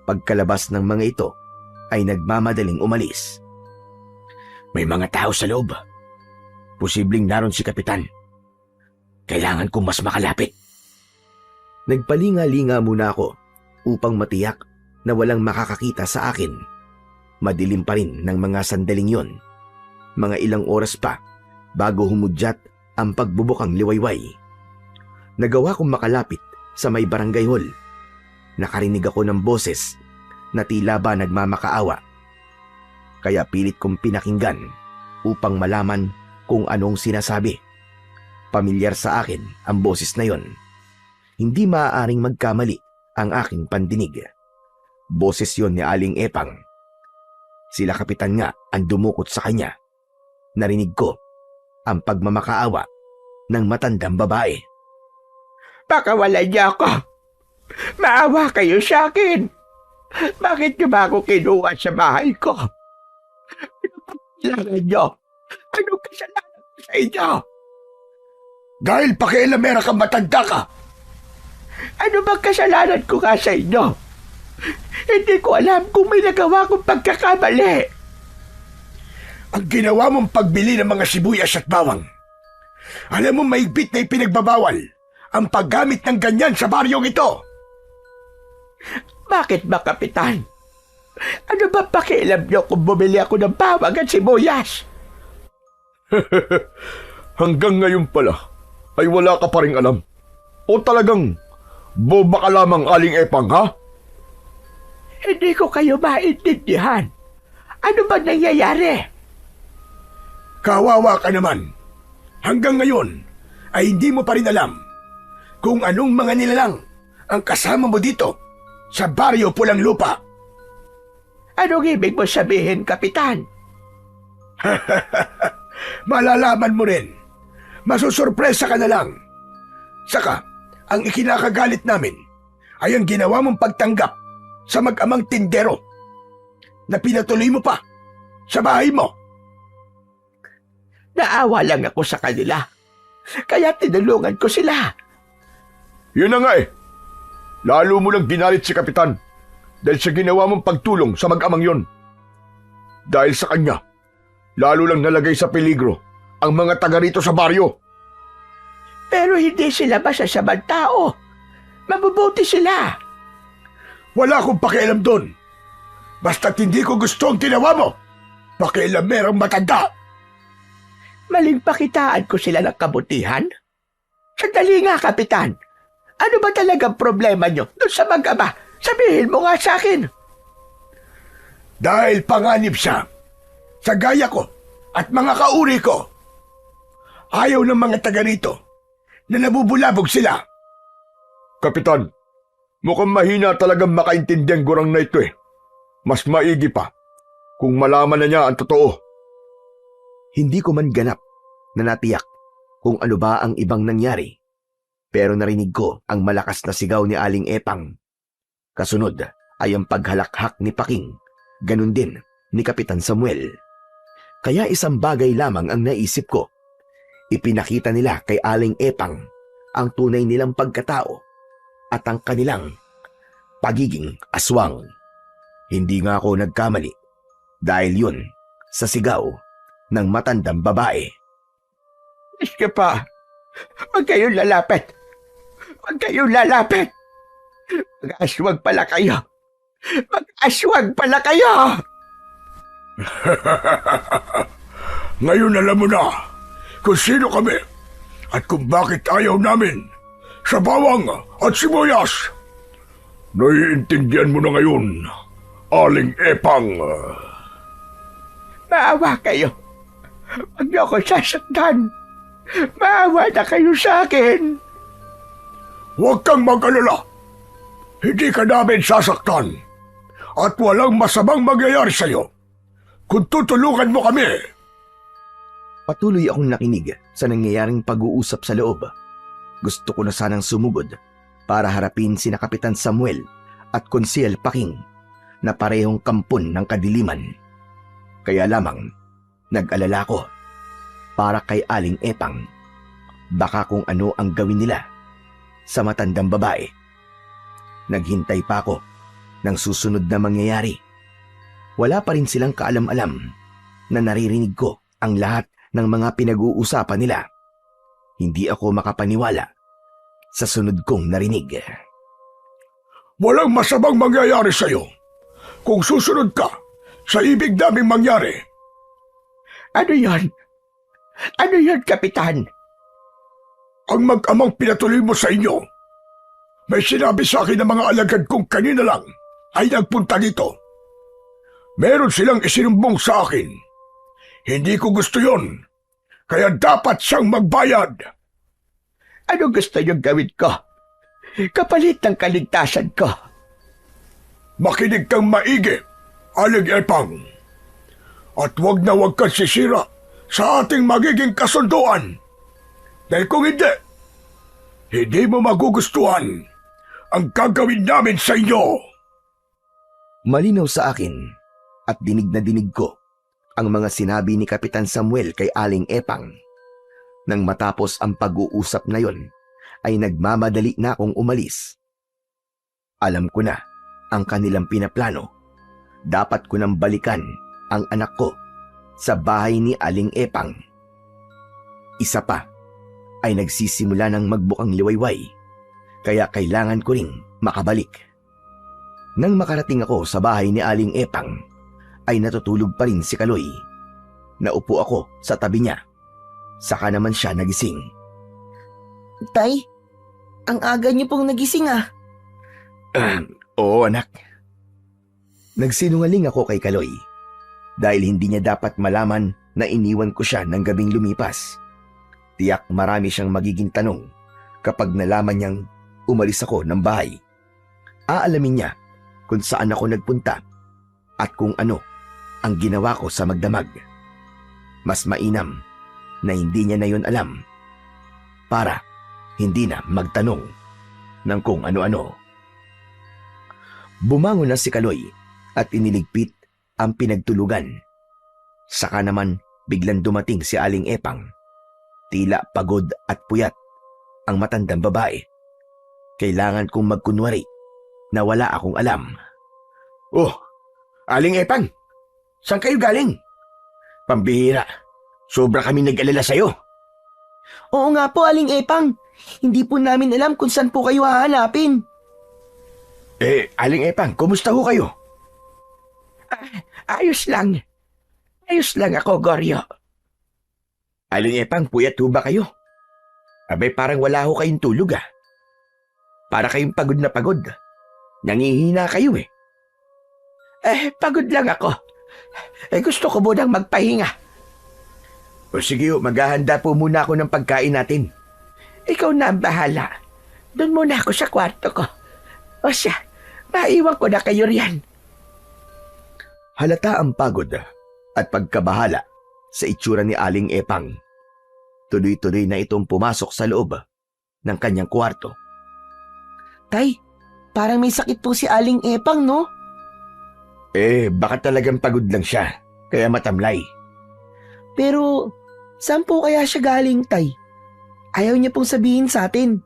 Pagkalabas ng mga ito ay nagmamadaling umalis. May mga tao sa loob. Posibleng naroon si Kapitan. Kailangan kong mas makalapit. Nagpalinga-linga muna ako upang matiyak na walang makakakita sa akin. Madilim pa rin ng mga sandaling yon. Mga ilang oras pa bago humudyat ang pagbubukang liwayway. Nagawa kong makalapit sa may barangay hall. Nakarinig ako ng boses na tila ba nagmamakaawa. Kaya pilit kong pinakinggan upang malaman kung anong sinasabi. Pamilyar sa akin ang boses na yon. Hindi maaaring magkamali ang aking pandinig. Boses yon ni Aling Epang. Sila Kapitan nga ang dumukot sa kanya. Narinig ko ang pagmamakaawa ng matandang babae. Pakawalan niya ako. Maawa kayo sa akin. Bakit niyo ba ako kinuha sa bahay ko? Ano ba kailangan niyo? Anong kasalanan ko sa inyo? Dahil pakialamera kang matanda ka. Ano bang kasalanan ko nga sa inyo? Hindi ko alam kung may nagawa kong pagkakamali. Ang ginawa mong pagbili ng mga sibuyas at bawang. Alam mo mahigpit na ipinagbabawal ang paggamit ng ganyan sa baryong ito. Bakit ba, Kapitan? Ano ba pakialam niyo kung bumili ako ng bawang at sibuyas? Hanggang ngayon pala ay wala ka pa ring alam. O talagang boba ka lamang, Aling Epang, ha? Hindi ko kayo maintindihan. Ano ba nangyayari? Kawawa ka naman. Hanggang ngayon ay hindi mo pa rin alam kung anong mga nilalang ang kasama mo dito sa baryo Pulang Lupa. Anong ibig mo sabihin, Kapitan? Malalaman mo rin. Masusurpresa ka na lang. Saka, ang ikinakagalit namin ay ang ginawa mong pagtanggap sa mag-amang tindero na pinatuloy mo pa sa bahay mo. Naawa lang ako sa kanila. Kaya tinulungan ko sila. Yun na nga eh. Lalo mo lang ginalit si Kapitan dahil sa ginawa mong pagtulong sa mag-amang yon. Dahil sa kanya, lalo lang nalagay sa peligro ang mga taga rito sa baryo. Pero hindi sila masasamang tao. Mabubuti sila. Wala akong pakialam doon. Basta't hindi ko gusto ang ginawa mo. Pakialamerang matanda. Maling pakitaan ko sila ng kabutihan? Sandali nga, Kapitan. Ano ba talagang problema nyo doon sa mag-ama? Sabihin mo nga sa akin. Dahil panganib siya sa gaya ko at mga kauri ko. Ayaw ng mga taga rito na nabubulabog sila. Kapitan, mukhang mahina talagang makaintindi ang gurang na ito eh. Mas maigi pa kung malaman na niya ang totoo. Hindi ko man ganap na natiyak kung ano ba ang ibang nangyari, pero narinig ko ang malakas na sigaw ni Aling Epang. Kasunod ay ang paghalakhak ni Paking, ganun din ni Kapitan Samuel. Kaya isang bagay lamang ang naisip ko. Ipinakita nila kay Aling Epang ang tunay nilang pagkatao at ang kanilang pagiging aswang. Hindi nga ako nagkamali dahil yun sa sigaw ng matandang babae. Iska pa. Huwag kayong lalapit. Huwag kayong lalapit. Mag-aswag pala kayo. Mag-aswag pala kayo. Ngayon alam mo na kung sino kami at kung bakit ayaw namin sa bawang at sibuyas. Naiintindihan mo na ngayon, Aling Epang. Maawa kayo. Huwag niyo ako sasaktan. Maawa na kayo sa akin. Huwag kang mag-alala. Hindi ka namin sasaktan at walang masamang mangyayari sa'yo kung tutulungan mo kami. Patuloy akong nakinig sa nangyayaring pag-uusap sa loob. Gusto ko na sanang sumugod para harapin sina Kapitan Samuel at Konsyel Paking na parehong kampon ng kadiliman. Kaya lamang, nag-alala ko para kay Aling Epang. Baka kung ano ang gawin nila sa matandang babae. Naghintay pa ako ng susunod na mangyayari. Wala pa rin silang kaalam-alam na naririnig ko ang lahat ng mga pinag-uusapan nila. Hindi ako makapaniwala sa sunod kong narinig. Walang masamang mangyayari sa'yo kung susunod ka sa ibig naming mangyari. Ano yon? Ano yon, Kapitan? Ang mag-amang pinatuloy mo sa inyo. May sinabi sa akin ng mga alagad kong kanina lang ay nagpunta dito. Meron silang isinumbong sa akin. Hindi ko gusto yon, kaya dapat siyang magbayad. Ano gusto niyong gawin ko? Kapalit ng kaligtasan ko. Makinig kang maigi, Aling Epang. At wag na wag kang sisira sa ating magiging kasunduan. Dahil kung hindi mo magugustuhan ang gagawin namin sa inyo. Malinaw sa akin at dinig na dinig ko ang mga sinabi ni Kapitan Samuel kay Aling Epang. Nang matapos ang pag-uusap na yon, ay nagmamadali na akong umalis. Alam ko na ang kanilang pinaplano. Dapat ko nang balikan ang anak ko sa bahay ni Aling Epang. Isa pa ay nagsisimula ng magbukang liwayway, kaya kailangan ko ring makabalik. Nang makarating ako sa bahay ni Aling Epang, ay natutulog pa rin si Kaloy. Naupo ako sa tabi niya. Saka naman siya nagising. Tay, ang aga niyo pong nagising ah. Oo anak. Nagsinungaling ako kay Kaloy dahil hindi niya dapat malaman na iniwan ko siya ng gabing lumipas. Tiyak marami siyang magiging tanong kapag nalaman niyang umalis ako ng bahay. Aalamin niya kung saan ako nagpunta at kung ano ang ginawa ko sa magdamag. Mas mainam na hindi niya na yon alam para hindi na magtanong ng kung ano-ano. Bumangon na si Kaloy at iniligpit ang pinagtulugan. Saka naman biglang dumating si Aling Epang. Tila pagod at puyat ang matandang babae. Kailangan kong magkunwari na wala akong alam. Oh, Aling Epang, saan kayo galing? Pambihira, sobra kami nag-alala sa'yo. Oo nga po, Aling Epang. Hindi po namin alam kung saan po kayo hahanapin. Aling Epang, kumusta ho kayo? Ayos lang. Ayos lang ako, Goryo. Aling Epang, puyat ho ba kayo? Abay, parang wala ho kayong tulog ah. Para kayong pagod na pagod. Nangihina kayo eh. Pagod lang ako. Gusto ko munang magpahinga. O sige ho, maghahanda po muna ako ng pagkain natin. Ikaw na ang bahala. Doon muna ako sa kwarto ko. O siya, maiwan ko na kayo riyan. Halata ang pagod at pagkabahala sa itsura ni Aling Epang. Tuloy-tuloy na itong pumasok sa loob ng kanyang kwarto. Tay, parang may sakit po si Aling Epang, no? Baka talagang pagod lang siya, kaya matamlay. Pero, saan po kaya siya galing, Tay? Ayaw niya pong sabihin sa atin.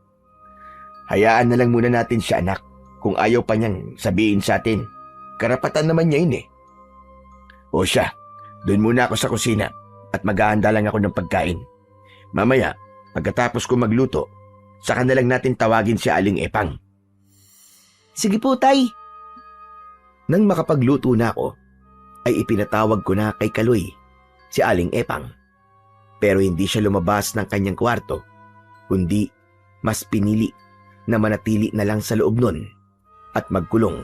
Hayaan na lang muna natin siya, anak. Kung ayaw pa niyang sabihin sa atin, karapatan naman niya yun eh. O siya, doon muna ako sa kusina at maghahanda lang ako ng pagkain. Mamaya, pagkatapos ko magluto, saka na lang natin tawagin si Aling Epang. Sige po, Tay. Nang makapagluto na ako, ay ipinatawag ko na kay Kaloy si Aling Epang. Pero hindi siya lumabas ng kanyang kwarto, kundi mas pinili na manatili na lang sa loob nun at magkulong.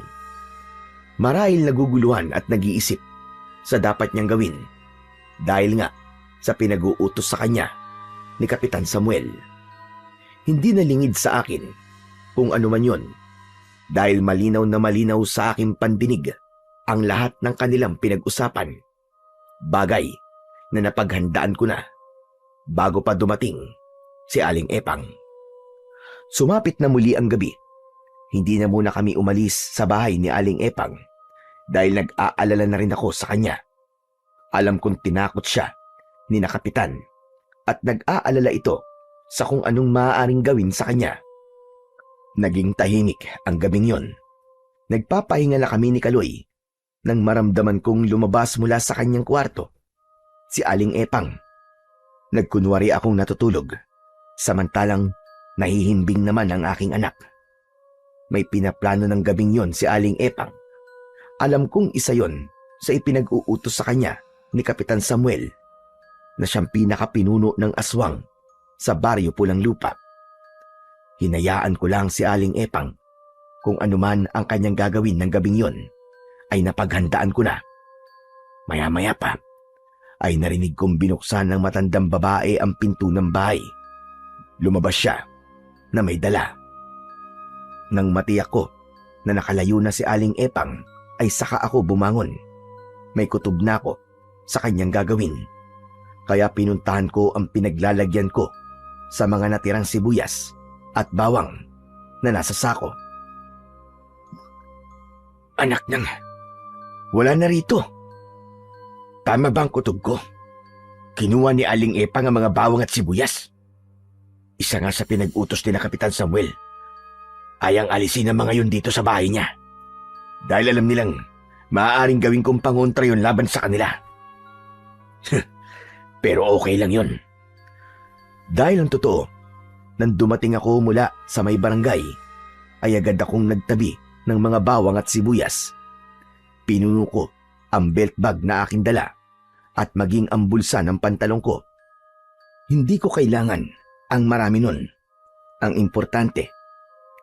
Marahil naguguluhan at nag-iisip sa dapat niyang gawin dahil nga sa pinag-uutos sa kanya ni Kapitan Samuel. Hindi nalingid sa akin kung ano man yon dahil malinaw na malinaw sa aking pandinig ang lahat ng kanilang pinag-usapan. Bagay na napaghandaan ko na bago pa dumating si Aling Epang. Sumapit na muli ang gabi. Hindi na muna kami umalis sa bahay ni Aling Epang dahil nag-aalala na rin ako sa kanya. Alam kong tinakot siya ni na Kapitan at nag-aalala ito sa kung anong maaaring gawin sa kanya. Naging tahimik ang gabing yon. Nagpapahinga na kami ni Kaloy nang maramdaman kong lumabas mula sa kanyang kwarto si Aling Epang. Nagkunwari akong natutulog, samantalang nahihimbing naman ang aking anak. May pinaplano ng gabing yon si Aling Epang. Alam kong isa yon sa ipinag-uutos sa kanya ni Kapitan Samuel na siyang pinakapinuno ng aswang sa baryo Pulang Lupa. Hinayaan ko lang si Aling Epang. Kung anuman ang kanyang gagawin ng gabing yon, ay napaghandaan ko na. Maya-maya pa, ay narinig kong binuksan ng matandang babae ang pinto ng bahay. Lumabas siya na may dala. Nang matiyak ko na nakalayo na si Aling Epang, ay saka ako bumangon. May kutob na ako sa kanyang gagawin. Kaya pinuntahan ko ang pinaglalagyan ko sa mga natirang sibuyas at bawang na nasa sako. Anak ng Wala na rito. Tama ba ang kutob ko? Kinuha ni Aling Epang ang mga bawang at sibuyas. Isa nga sa pinag-utos ni na Kapitan Samuel. Ayang alisin ang mga yun dito sa bahay niya. Dahil alam nilang maaaring gawin kong pangontra yun laban sa kanila. Pero okay lang yun. Dahil ang totoo, nang dumating ako mula sa may barangay, ay agad akong nagtabi ng mga bawang at sibuyas. Pinuno ko ang belt bag na aking dala at maging ang bulsa ng pantalong ko. Hindi ko kailangan ang marami nun. Ang importante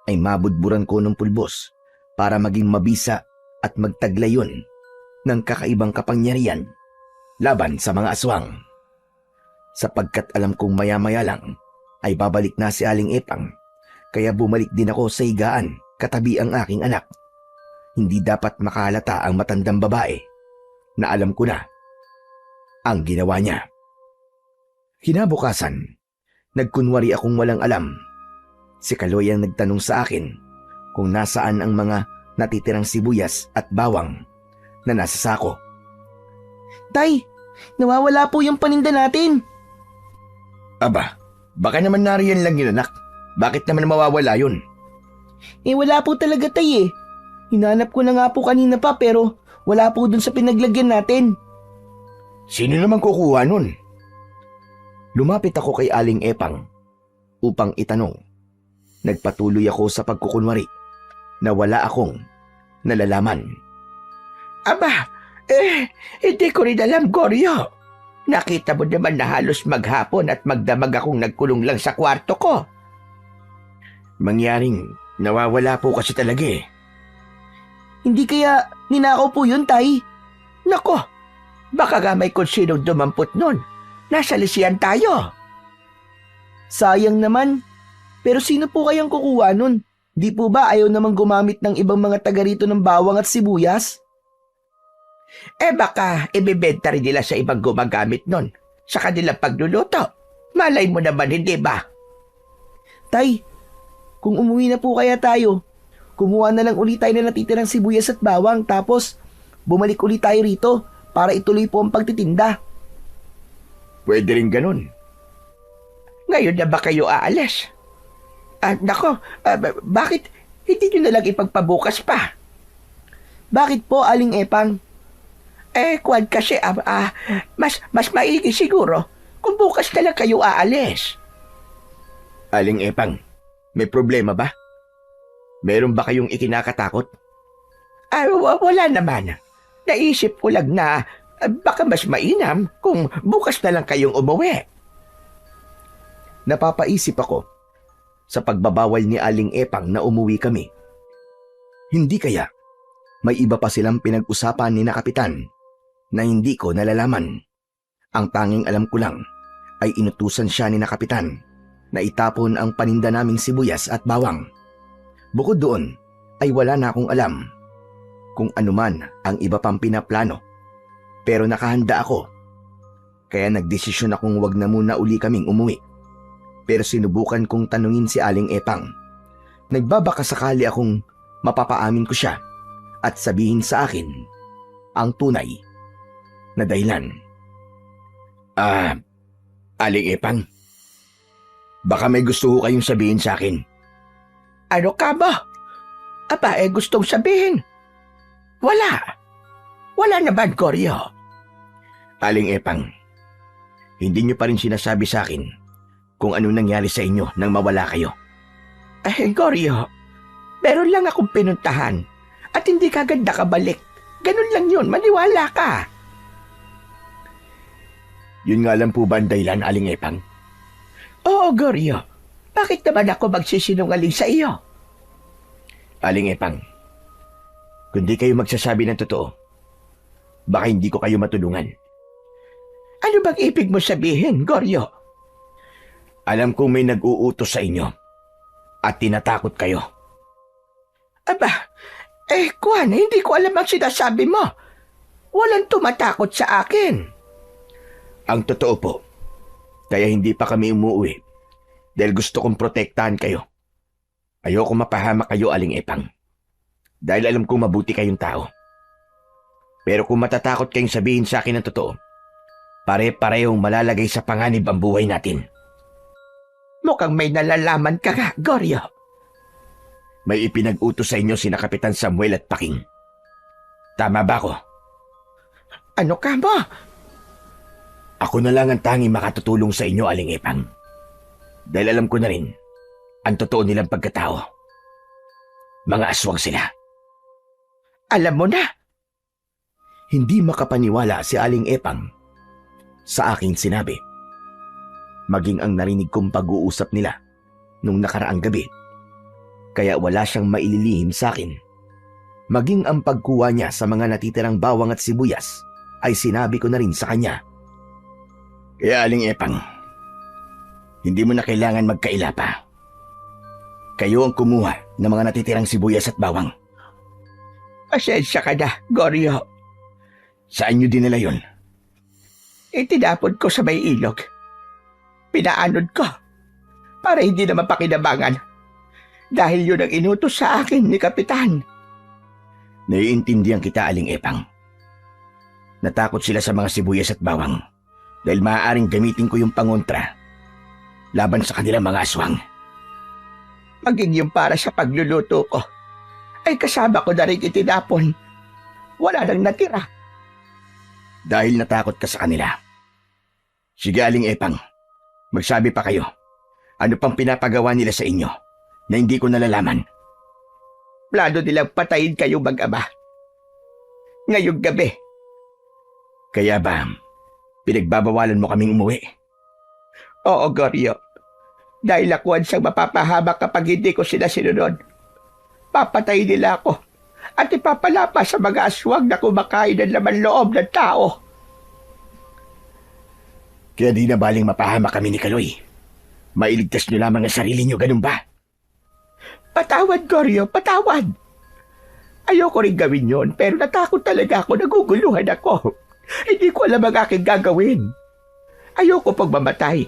ay mabudburan ko ng pulbos para maging mabisa at magtaglayon ng kakaibang kapangyarihan laban sa mga aswang. Sapagkat alam kong maya-maya lang ay babalik na si Aling Epang, kaya bumalik din ako sa higaan katabi ang aking anak. Hindi dapat makahalata ang matandang babae na alam ko na ang ginawa niya. Kinabukasan, nagkunwari akong walang alam. Si Kaloy ang nagtanong sa akin kung nasaan ang mga natitirang sibuyas at bawang na nasa sako. Tay, nawawala po yung paninda natin. Aba, baka naman nariyan lang yun, anak. Bakit naman mawawala yun? Wala po talaga, tay eh. Hinanap ko na nga po kanina pa pero wala po dun sa pinaglagyan natin. Sino naman kukuha nun? Lumapit ako kay Aling Epang upang itanong. Nagpatuloy ako sa pagkukunwari na wala akong nalalaman. Aba, hindi ko rin alam, Goryo. Nakita mo naman na halos maghapon at magdamag akong nagkulong lang sa kwarto ko. Mangyaring nawawala po kasi talaga eh. Hindi kaya ninakaw po yun, tay? Nako, baka nga may kung sinong dumampot nun. Nasa lisiyan tayo. Sayang naman. Pero sino po kayang kukuha nun? Di po ba ayaw namang gumamit ng ibang mga taga rito ng bawang at sibuyas? Baka ibibenta rin nila sa ibang gumagamit nun sa kanilang pagluluto. Malay mo naman, hindi ba? Tay, kung umuwi na po kaya tayo, kumuha na lang ulit tayo na natitirang sibuyas at bawang tapos bumalik ulit tayo rito para ituloy po ang pagtitinda. Pwede rin ganun. Ngayon na ba kayo aalis? Nako, bakit hindi nyo na lang ipagpabukas pa? Bakit po, Aling Epang? Kwan kasi, mas maigi siguro kung bukas na lang kayo aalis. Aling Epang, may problema ba? Meron ba kayong ikinakatakot? Wala naman. Naisip ko lang na baka mas mainam kung bukas na lang kayong umuwi. Napapaisip ako sa pagbabawal ni Aling Epang na umuwi kami. Hindi kaya may iba pa silang pinag-usapan ni na Kapitan na hindi ko nalalaman. Ang tanging alam ko lang ay inutusan siya ni na Kapitan na itapon ang paninda naming sibuyas at bawang. Bukod doon ay wala na akong alam kung anuman ang iba pang pinaplano. Pero nakahanda ako. Kaya nagdesisyon akong wag na muna uli kaming umuwi. Pero sinubukan kong tanungin si Aling Epang. Nagbabaka sakali akong mapapaamin ko siya at sabihin sa akin ang tunay na dahilan. Aling Epang, baka may gusto ko kayong sabihin sa akin. Ano ka ba? Gustong sabihin? Wala naman, Goryo. Aling Epang, hindi niyo pa rin sinasabi sa akin kung anong nangyari sa inyo nang mawala kayo. Goryo, meron lang akong pinuntahan at hindi kagad nakabalik. Ganun lang yun, maniwala ka. Yun nga lang po ba ang dahilan, Aling Epang? Oo, Goryo. Bakit naman ako magsisinungaling sa iyo? Aling Epang, kung di kayo magsasabi ng totoo, baka hindi ko kayo matulungan. Ano bang ibig mo sabihin, Goryo? Alam kong may nag-uutos sa inyo at tinatakot kayo. Kwan, hindi ko alam ang sinasabi mo. Walang tumatakot sa akin. Ang totoo po, kaya hindi pa kami umuwi dahil gusto kong protektahan kayo. Ayoko mapahamak kayo, Aling Epang. Dahil alam kong mabuti kayong tao. Pero kung matatakot kayong sabihin sa akin ang totoo, pare-parehong malalagay sa panganib ang buhay natin. Mukhang may nalalaman ka nga, Goryo. May ipinag-utos sa inyo sina Kapitan Samuel at Paking. Tama ba ko? Ano ka mo? Ako na lang ang tanging makatutulong sa inyo, Aling Epang. Dahil alam ko na rin ang totoo nilang pagkatao. Mga aswang sila. Alam mo na. Hindi makapaniwala si Aling Epang sa aking sinabi. Maging ang narinig kong pag-uusap nila nung nakaraang gabi. Kaya wala siyang maililihim sa akin. Maging ang pagkuha niya sa mga natitirang bawang at sibuyas ay sinabi ko na rin sa kanya. Kaya Aling Epang, hindi mo na kailangan magkaila pa. Kayo ang kumuha ng mga natitirang sibuyas at bawang. Pasensya ka na, Goryo. Saan nyo dinala yun? Itinapon ko sa may ilog. Pinaanod ko para hindi na mapakinabangan dahil yun ang inutos sa akin ni Kapitan. Naiintindihan kita, Aling Epang. Natakot sila sa mga sibuyas at bawang dahil maaaring gamitin ko yung pangontra laban sa kanilang mga aswang. Maging yung para sa pagluluto ko ay kasama ko na rin itinapon. Wala nang natira. Dahil natakot ka sa kanila. Sige, Aling Epang, magsabi pa kayo. Ano pang pinapagawa nila sa inyo na hindi ko nalalaman? Plano nilang patayin kayo mag-ama ngayong gabi. Kaya ba, pinagbabawalan mo kaming umuwi? Oo, Goryo. Dahil ako ang siyang mapapahamak kapag hindi ko sila sinunod. Papatayin nila ako at ipapalapa sa mga aswang na kumakain ng laman loob ng tao. Kaya di na baling mapahamak kami ni Kaloy. Mailigtas niyo lamang ang sarili niyo, ganun ba? Patawad, Goryo, patawad. Ayoko rin gawin yon, pero natakot talaga ako, naguguluhan ako. Hindi ko alam ang aking gagawin. Ayoko pag mamatay.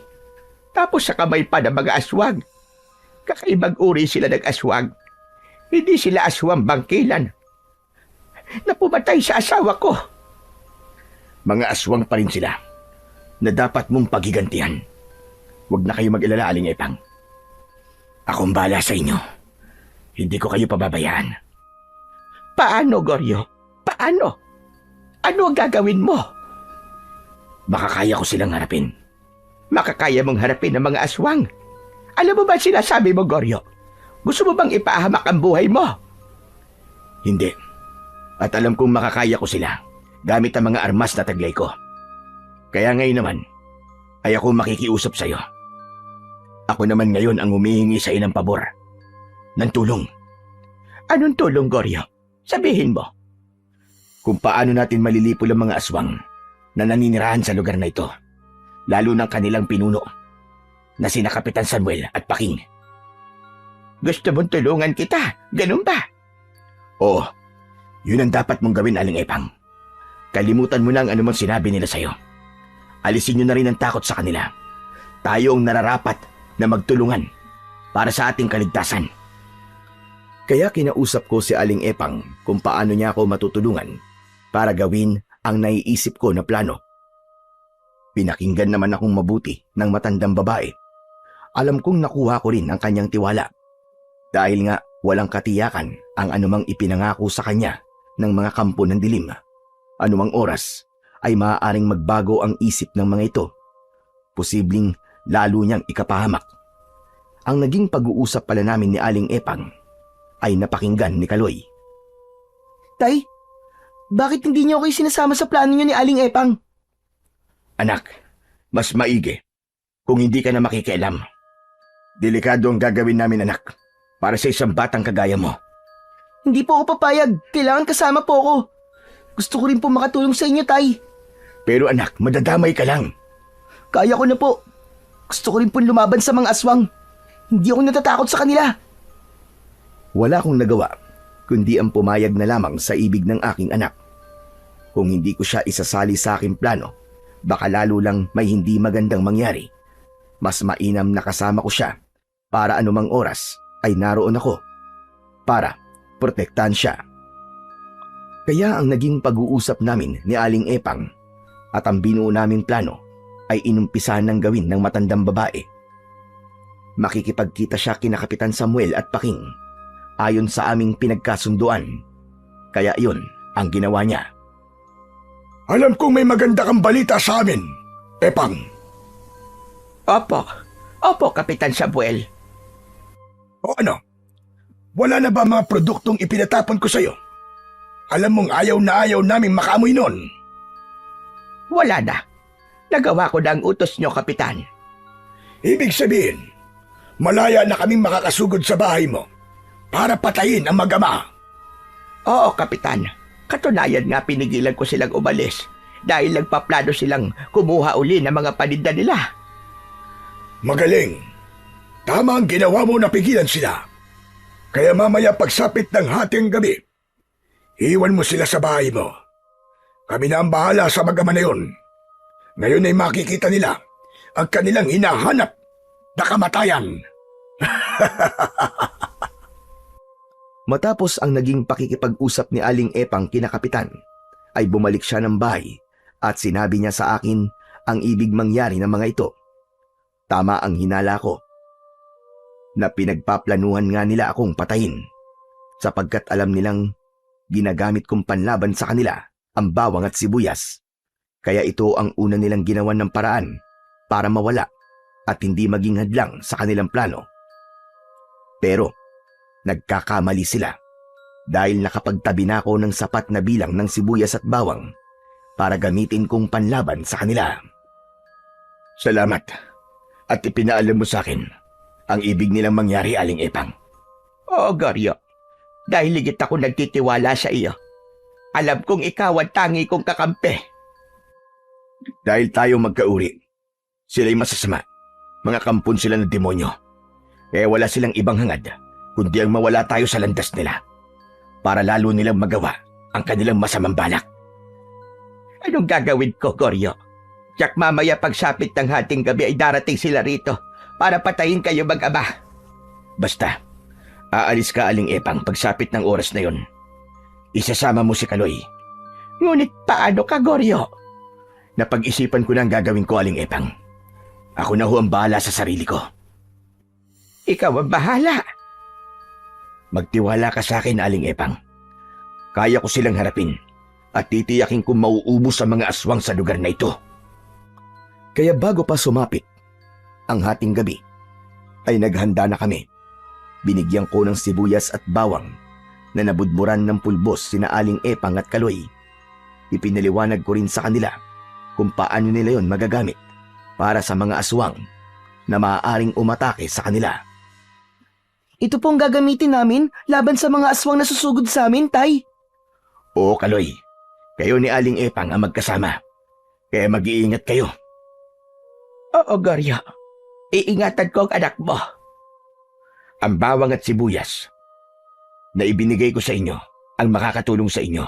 Tapos sa kamay pa ng mga aswang. Kakaibang uri sila ng aswang. Hindi sila aswang bangkilan na pumatay sa asawa ko. Mga aswang pa rin sila na dapat mong pagigantihan. Huwag na kayo mag-alala, Aling Epang. Akong bahala sa inyo. Hindi ko kayo pababayaan. Paano, Goryo? Paano? Ano ang gagawin mo? Makakaya ko silang harapin. Makakaya mong harapin ang mga aswang. Alam mo ba sinasabi mo, Goryo? Gusto mo bang ipahamak ang buhay mo? Hindi. At alam kong makakaya ko sila gamit ang mga armas na taglay ko. Kaya ngayon naman, ay ako makikiusap sa'yo. Ako naman ngayon ang humihingi sa inang pabor. Ng tulong. Anong tulong, Goryo? Sabihin mo. Kung paano natin malilipol ang mga aswang na naninirahan sa lugar na ito. Lalo ng kanilang pinuno na sina Kapitan Samuel at Paking. Gusto mong tulungan kita, ganun ba? Oo, yun ang dapat mong gawin, Aling Epang. Kalimutan mo na ang anumang sinabi nila sa'yo. Alisin nyo na rin ang takot sa kanila. Tayo ang nararapat na magtulungan para sa ating kaligtasan. Kaya kinausap ko si Aling Epang kung paano niya ako matutulungan para gawin ang naiisip ko na plano. Pinakinggan naman akong mabuti ng matandang babae. Alam kong nakuha ko rin ang kanyang tiwala. Dahil nga walang katiyakan ang anumang ipinangako sa kanya ng mga kampo ng dilim. Anumang oras ay maaaring magbago ang isip ng mga ito. Posibleng lalo niyang ikapahamak. Ang naging pag-uusap pala namin ni Aling Epang ay napakinggan ni Kaloy. Tay, bakit hindi niyo ako sinasama sa plano niyo ni Aling Epang? Anak, mas maigi kung hindi ka na makikialam. Delikado ang gagawin namin, anak, para sa isang batang kagaya mo. Hindi po ako papayag. Kailangan kasama po ako. Gusto ko rin po makatulong sa inyo, Tay. Pero anak, madadamay ka lang. Kaya ko na po. Gusto ko rin po lumaban sa mga aswang. Hindi ako natatakot sa kanila. Wala akong nagawa kundi ang pumayag na lamang sa ibig ng aking anak. Kung hindi ko siya isasali sa aking plano, baka lalo lang may hindi magandang mangyari. Mas mainam na kasama ko siya para anumang oras ay naroon ako para protektahan siya. Kaya ang naging pag-uusap namin ni Aling Epang at ang binuo naming plano ay inumpisahan ng gawin ng matandang babae. Makikipagkita siya kina Kapitan Samuel at Paking ayon sa aming pinagkasunduan. Kaya yun ang ginawa niya. Alam kong may maganda kang balita sa amin, Epang. Opo, Kapitan Samuel. O ano? Wala na ba mga produktong ipinatapon ko sa'yo? Alam mong ayaw na ayaw namin makaamoy nun. Wala na. Nagawa ko na ang utos nyo, Kapitan. Ibig sabihin, malaya na kaming makakasugod sa bahay mo para patayin ang mag-ama. Oo, Kapitan. Katunayan nga pinigilan ko silang umalis dahil nagpaplano silang kumuha uli ng mga paninda nila. Magaling. Tama ang ginawa mo na pigilan sila. Kaya mamaya pagsapit ng hating gabi, iwan mo sila sa bahay mo. Kami na ang bahala sa mag-ama na yun. Ngayon ay makikita nila ang kanilang hinahanap na kamatayan. Matapos ang naging pakikipag-usap ni Aling Epang kina Kapitan, ay bumalik siya ng bahay at sinabi niya sa akin ang ibig mangyari ng mga ito. Tama ang hinala ko, na pinagpaplanuhan nga nila akong patayin sapagkat alam nilang ginagamit kong panlaban sa kanila ang bawang at sibuyas. Kaya ito ang una nilang ginawan ng paraan para mawala at hindi maging hadlang sa kanilang plano. Pero nagkakamali sila dahil nakapagtabi na ako ng sapat na bilang ng sibuyas at bawang para gamitin kong panlaban sa kanila. Salamat at ipinaalam mo sa akin ang ibig nilang mangyari, Aling Epang. Oo, Goryo. Dahil higit ako nagtitiwala sa iyo. Alam kong ikaw ang tangi kong kakampi. Dahil tayo magkauri, sila'y masasama. Mga kampon sila ng demonyo. Kaya wala silang ibang hangad kundi ang mawala tayo sa landas nila para lalo nilang magawa ang kanilang masamang balak. Anong gagawin ko, Goryo? Tiyak mamaya pagsapit ng hating gabi ay darating sila rito para patayin kayo mag-ama. Basta, aalis ka, Aling Epang, pagsapit ng oras na yon. Isasama mo si Kaloy. Ngunit paano ka, Goryo? Napag-isipan ko na ang gagawin ko, Aling Epang. Ako na ho ang bahala sa sarili ko. Ikaw ang bahala. Magtiwala ka sa akin, Aling Epang. Kaya ko silang harapin at titiyakin kong mauubos ang mga aswang sa lugar na ito. Kaya bago pa sumapit ang hating gabi, ay naghanda na kami. Binigyan ko ng sibuyas at bawang na nabudburan ng pulbos sina Aling Epang at Kaloy. Ipinaliwanag ko rin sa kanila kung paano nila yon magagamit para sa mga aswang na maaaring umatake sa kanila. Ito pong gagamitin namin laban sa mga aswang na susugod sa amin, Tay. Oo, Kaloy. Kayo ni Aling Epang ang magkasama. Kaya mag-iingat kayo. Oo, Goryo. Iingatan ko ang anak mo. Ang bawang at sibuyas na ibinigay ko sa inyo ang makakatulong sa inyo.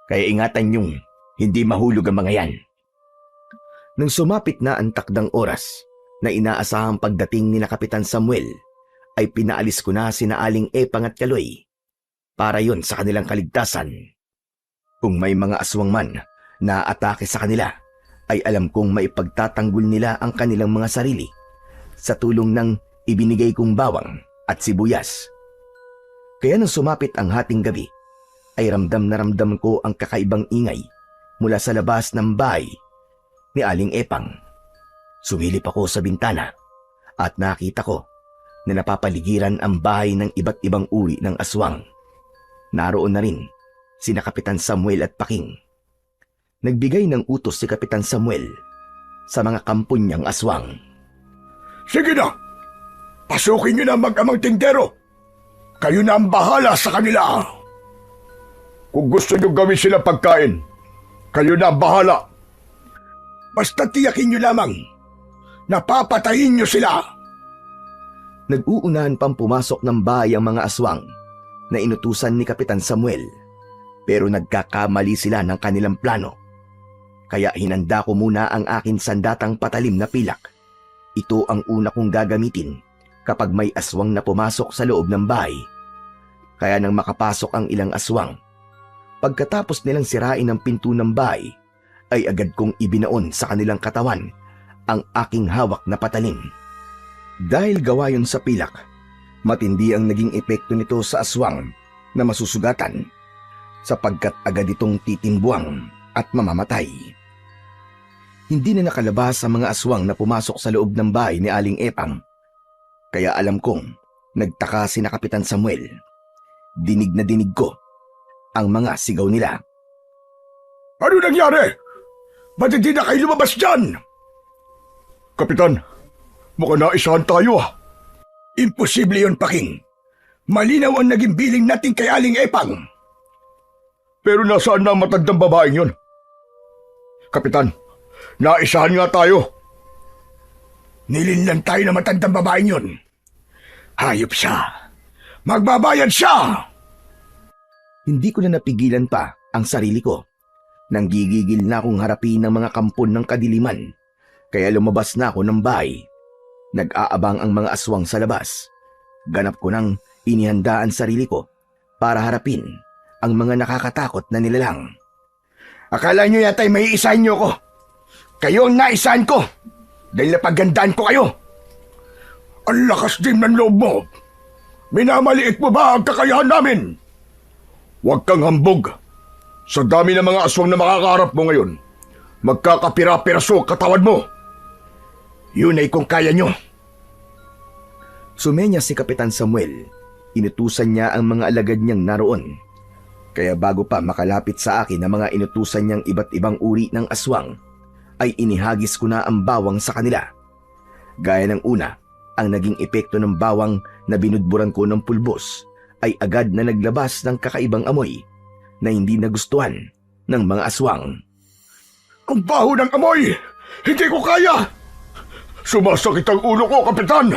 Kaya ingatan niyong hindi mahulog ang mga yan. Nang sumapit na ang takdang oras na inaasahang pagdating ni na Kapitan Samuel, ay pinaalis ko na sina Aling Epang at Kaloy para yon sa kanilang kaligtasan. Kung may mga aswang man na atake sa kanila, ay alam kong maipagtatanggol nila ang kanilang mga sarili sa tulong ng ibinigay kong bawang at sibuyas. Kaya nang sumapit ang hating gabi, ay ramdam na ramdam ko ang kakaibang ingay mula sa labas ng bahay ni Aling Epang. Sumilip ako sa bintana at nakita ko na napapaligiran ang bahay ng iba't ibang uri ng aswang. Naroon na rin sina Kapitan Samuel at Paking. Nagbigay ng utos si Kapitan Samuel sa mga kampon niyang aswang. Sige na! Pasukin niyo na ang mag-amang tindero! Kayo na ang bahala sa kanila! Kung gusto niyo gawin sila pagkain, kayo na ang bahala! Basta tiyakin niyo lamang, napapatayin niyo sila! Nag-uunahan pang pumasok ng bahay ang mga aswang na inutusan ni Kapitan Samuel, pero nagkakamali sila ng kanilang plano. Kaya hinanda ko muna ang akin sandatang patalim na pilak. Ito ang una kong gagamitin kapag may aswang na pumasok sa loob ng bahay. Kaya nang makapasok ang ilang aswang, Pagkatapos nilang sirain ang pinto ng bahay, ay agad kong ibinaon sa kanilang katawan ang aking hawak na patalim. Dahil gawa yun sa pilak, matindi ang naging epekto nito sa aswang na masusugatan sapagkat agad itong titimbuang at mamamatay. Hindi na nakalabas ang mga aswang na pumasok sa loob ng bahay ni Aling Epang, kaya alam kong nagtaka si na Kapitan Samuel. Dinig na dinig ko ang mga sigaw nila. Ano nangyari? Ba't hindi na kayo lumabas dyan? Kapitan, mukhang naisahan tayo ah. Imposible yun, Paking. Malinaw ang naging biling natin kay Aling Epang. Pero nasaan na ang matandang babaeng yun? Kapitan, naisahan nga tayo. Nilinlan tayo na matandang babaeng yun. Hayop siya. Magbabayad siya! Hindi ko na napigilan pa ang sarili ko. Nanggigigil na akong harapin ng mga kampon ng kadiliman, kaya lumabas na ako ng bahay. Nag-aabang ang mga aswang sa labas. Ganap ko nang inihandaan sarili ko para harapin ang mga nakakatakot na nilalang. Akala nyo yata'y may isahin nyo ko. Kayo ang naisahan ko dahil napagandaan ko kayo. Ang lakas din ng loob mo. Minamaliit mo ba ang kakayahan namin? Huwag kang hambog. Sa dami ng mga aswang na makakaharap mo ngayon, magkakapira-piraso ang katawan mo. Yun ay kung kaya nyo. Sumenya si Kapitan Samuel. Inutusan niya ang mga alagad niyang naroon. Kaya bago pa makalapit sa akin ang mga inutusan niyang iba't ibang uri ng aswang, ay inihagis ko na ang bawang sa kanila. Gaya ng una, ang naging epekto ng bawang na binudburan ko ng pulbos ay agad na naglabas ng kakaibang amoy na hindi nagustuhan ng mga aswang. Ang baho ng amoy! Hindi ko kaya! Sumasakit ang ulo ko, Kapitan!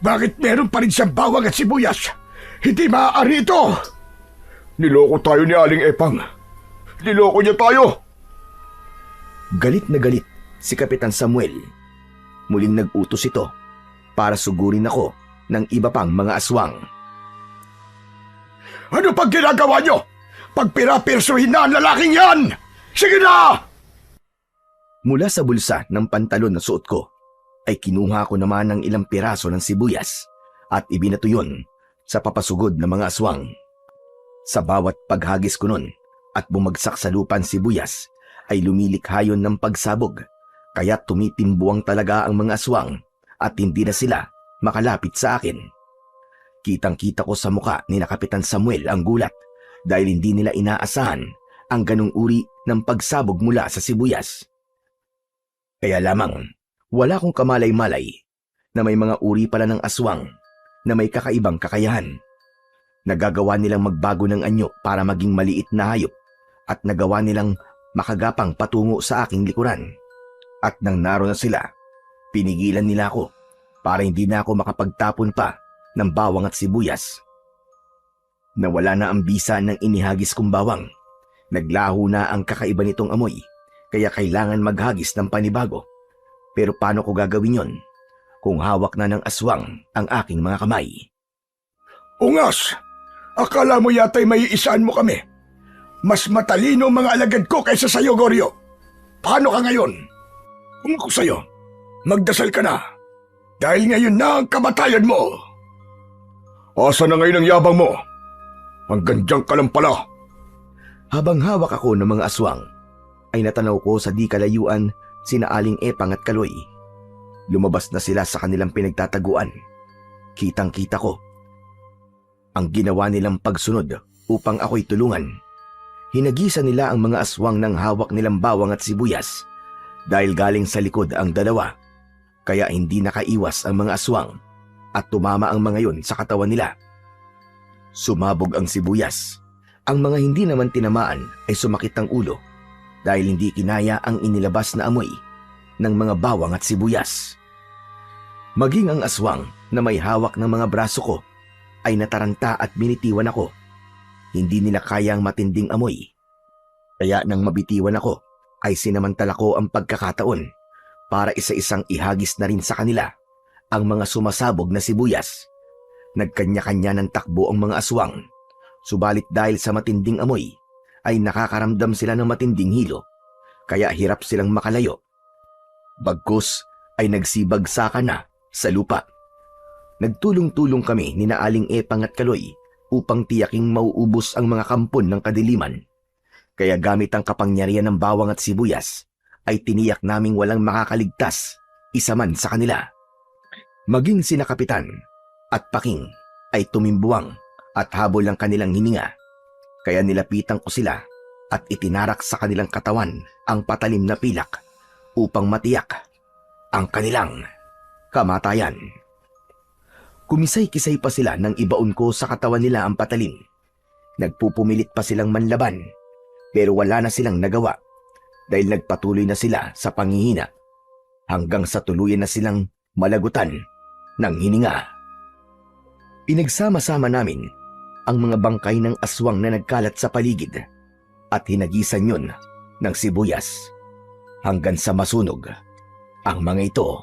Bakit meron pa rin siyang bawang at sibuyas? Hindi maaari ito! Niloko tayo ni Aling Epang. Niloko niya tayo! Galit na galit si Kapitan Samuel. Muling nag-utos ito para sugurin ako ng iba pang mga aswang. Ano pang ginagawa nyo? Pagpirapirsuhin na ang lalaking yan! Sige na! Mula sa bulsa ng pantalon na suot ko, ay kinuha ko naman ng ilang piraso ng sibuyas at ibinato yun sa papasugod ng mga aswang. Sa bawat paghagis ko nun at bumagsak sa lupa ang sibuyas, ay lumilikha yun ng pagsabog, kaya tumitimbuang talaga ang mga aswang at hindi na sila makalapit sa akin. Kitang-kita ko sa muka ni na Kapitan Samuel ang gulat dahil hindi nila inaasahan ang ganong uri ng pagsabog mula sa sibuyas. Kaya lamang, wala kong kamalay-malay na may mga uri pala ng aswang na may kakaibang kakayahan. Nagagawa nilang magbago ng anyo para maging maliit na hayop at nagawa nilang makagapang patungo sa aking likuran. At nang naroon na sila, pinigilan nila ako para hindi na ako makapagtapon pa ng bawang at sibuyas. Nawala na ang bisa ng inihagis kong bawang. Naglaho na ang kakaiba nitong amoy, kaya kailangan maghagis ng panibago. Pero paano ko gagawin yon kung hawak na ng aswang ang aking mga kamay? Ungas! Akala mo yata'y may isaan mo kami. Mas matalino ang mga alagad ko kaysa sa'yo, Goryo. Paano ka ngayon? Kung ako sa'yo, magdasal ka na. Dahil ngayon na ang kamatayan mo. Asa na ngayon ang yabang mo? Hanggang diyan ka lang pala. Habang hawak ako ng mga aswang, ay natanaw ko sa di kalayuan sina Aling Epang at Kaloy. Lumabas na sila sa kanilang pinagtataguan. Kitang-kita ko ang ginawa nilang pagsunod upang ako'y tulungan. Hinagisan nila ang mga aswang ng hawak nilang bawang at sibuyas dahil galing sa likod ang dalawa, kaya hindi nakaiwas ang mga aswang at tumama ang mga yon sa katawan nila. Sumabog ang sibuyas. Ang mga hindi naman tinamaan ay sumakit ang ulo dahil hindi kinaya ang inilabas na amoy ng mga bawang at sibuyas. Maging ang aswang na may hawak ng mga braso ko ay nataranta at binitiwan ako. Hindi nila kaya ang matinding amoy. Kaya nang mabitiwan ako, ay sinamantala ko ang pagkakataon para isa-isang ihagis na rin sa kanila ang mga sumasabog na sibuyas. Nagkanya-kanya ng takbo ang mga aswang Subalit dahil sa matinding amoy, ay nakakaramdam sila ng matinding hilo, kaya hirap silang makalayo. Bagkus ay nagsibagsakan na sa lupa. Nagtulong-tulong kami ni Aling Epang at Kaloy upang tiyaking mauubos ang mga kampon ng kadiliman. Kaya gamit ang kapangyarihan ng bawang at sibuyas, ay tiniyak naming walang makakaligtas, isa man sa kanila. Maging sina Kapitan at Paking ay tumimbuwang at habol ang kanilang hininga. Kaya nilapitan ko sila at itinarak sa kanilang katawan ang patalim na pilak upang matiyak ang kanilang kamatayan. Kumisay-kisay pa sila nang ibaon ko sa katawan nila ang patalim. Nagpupumilit pa silang manlaban, pero wala na silang nagawa dahil nagpatuloy na sila sa panghihina hanggang sa tuluyan na silang malagutan ng hininga. Pinagsama-sama namin ang mga bangkay ng aswang na nagkalat sa paligid at hinagisan yun ng sibuyas hanggang sa masunog ang mga ito.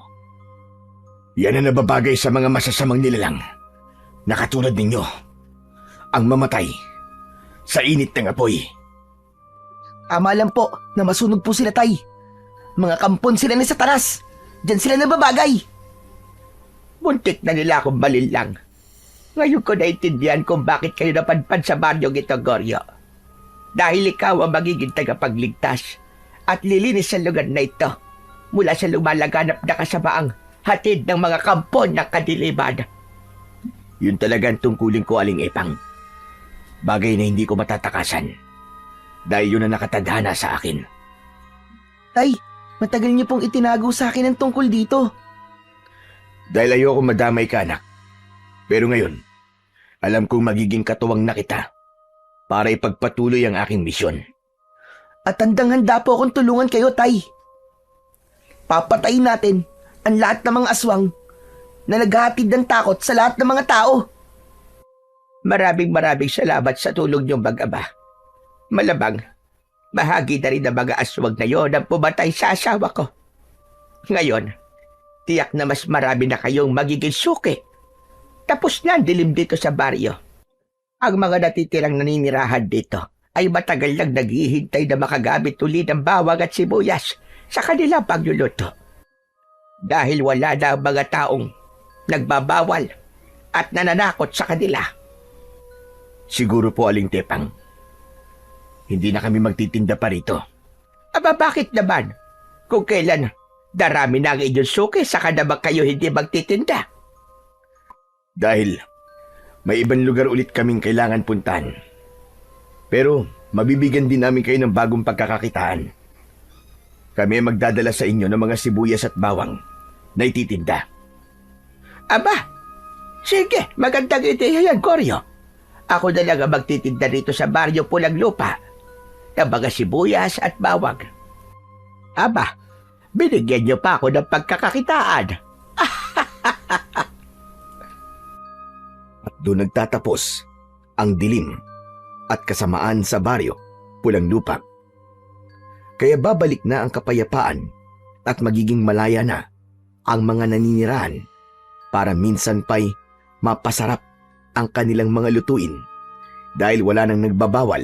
Yan ang nababagay sa mga masasamang nilalang na katulad ninyo, ang mamatay sa init ng apoy. Tama lang po na masunog po sila, Tay. Mga kampon sila ni Satanas. Diyan sila nababagay. Muntik na nila akong balilang. Ngayon ko naintindihan kung bakit kayo napadpad sa baryong ito, Goryo. Dahil ikaw ang magiging tagapagligtas at lilinis sa lugar na ito mula sa lumalaganap na kasamaang hatid ng mga kampon ng kadiliman. Yun talagang tungkulin ko, Aling Epang. Bagay na hindi ko matatakasan dahil yun ang nakatadhana sa akin. Tay, matagal niyo pong itinago sa akin ang tungkol dito. Dahil ayoko madamay ka, anak. Pero ngayon, alam kong magiging katuwang na kita para ipagpatuloy ang aking misyon. At handang-handa po akong tulungan kayo, Tay. Papatayin natin ang lahat ng mga aswang na naghahatid ng takot sa lahat ng mga tao. Maraming salamat sa tulong niyong mag-ama. Malabang, bahagi na rin ng mga aswang na yon ang pumatay sa asawa ko. Ngayon, tiyak na mas marami na kayong magiging suki. Tapos na ang dilim dito sa baryo. Ang mga natitirang naninirahan dito ay matagal lang naghihintay na makagamit ulit ng bawang at sibuyas sa kanilang pagluluto. Dahil wala na ang mga taong nagbabawal at nananakot sa kanila. Siguro po, Aling Tepang, hindi na kami magtitinda pa rito. Aba, bakit naman? Kung kailan darami na ang inyong suki, saka naman kayo hindi magtitinda. Dahil may ibang lugar ulit kaming kailangan puntahan. Pero mabibigyan din namin kayo ng bagong pagkakakitaan. Kami ay magdadala sa inyo ng mga sibuyas at bawang na ititinda. Aba, sige, magandang ideya yan, Goryo. Ako na lang ang magtitinda rito sa baryo Pulang Lupa ng mga sibuyas at bawang. Aba, binigyan niyo pa ako ng pagkakakitaan. At doon nagtatapos ang dilim at kasamaan sa baryo Pulang Lupa. Kaya babalik na ang kapayapaan at magiging malaya na ang mga naninirahan para minsan pa'y mapasarap ang kanilang mga lutuin dahil wala nang nagbabawal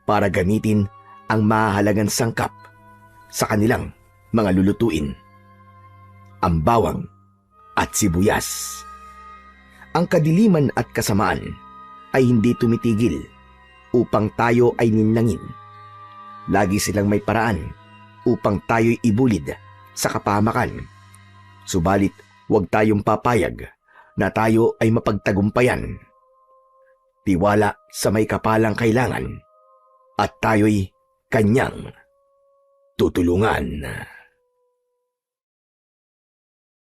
para gamitin ang mahahalagang sangkap sa kanilang mga lulutuin. Ang bawang at sibuyas. Ang kadiliman at kasamaan ay hindi tumitigil upang tayo ay ninlangin. Lagi silang may paraan upang tayo'y ibulid sa kapahamakan. Subalit, huwag tayong papayag na tayo ay mapagtagumpayan. Tiwala sa may kapalang kailangan at tayo'y kanyang tutulungan.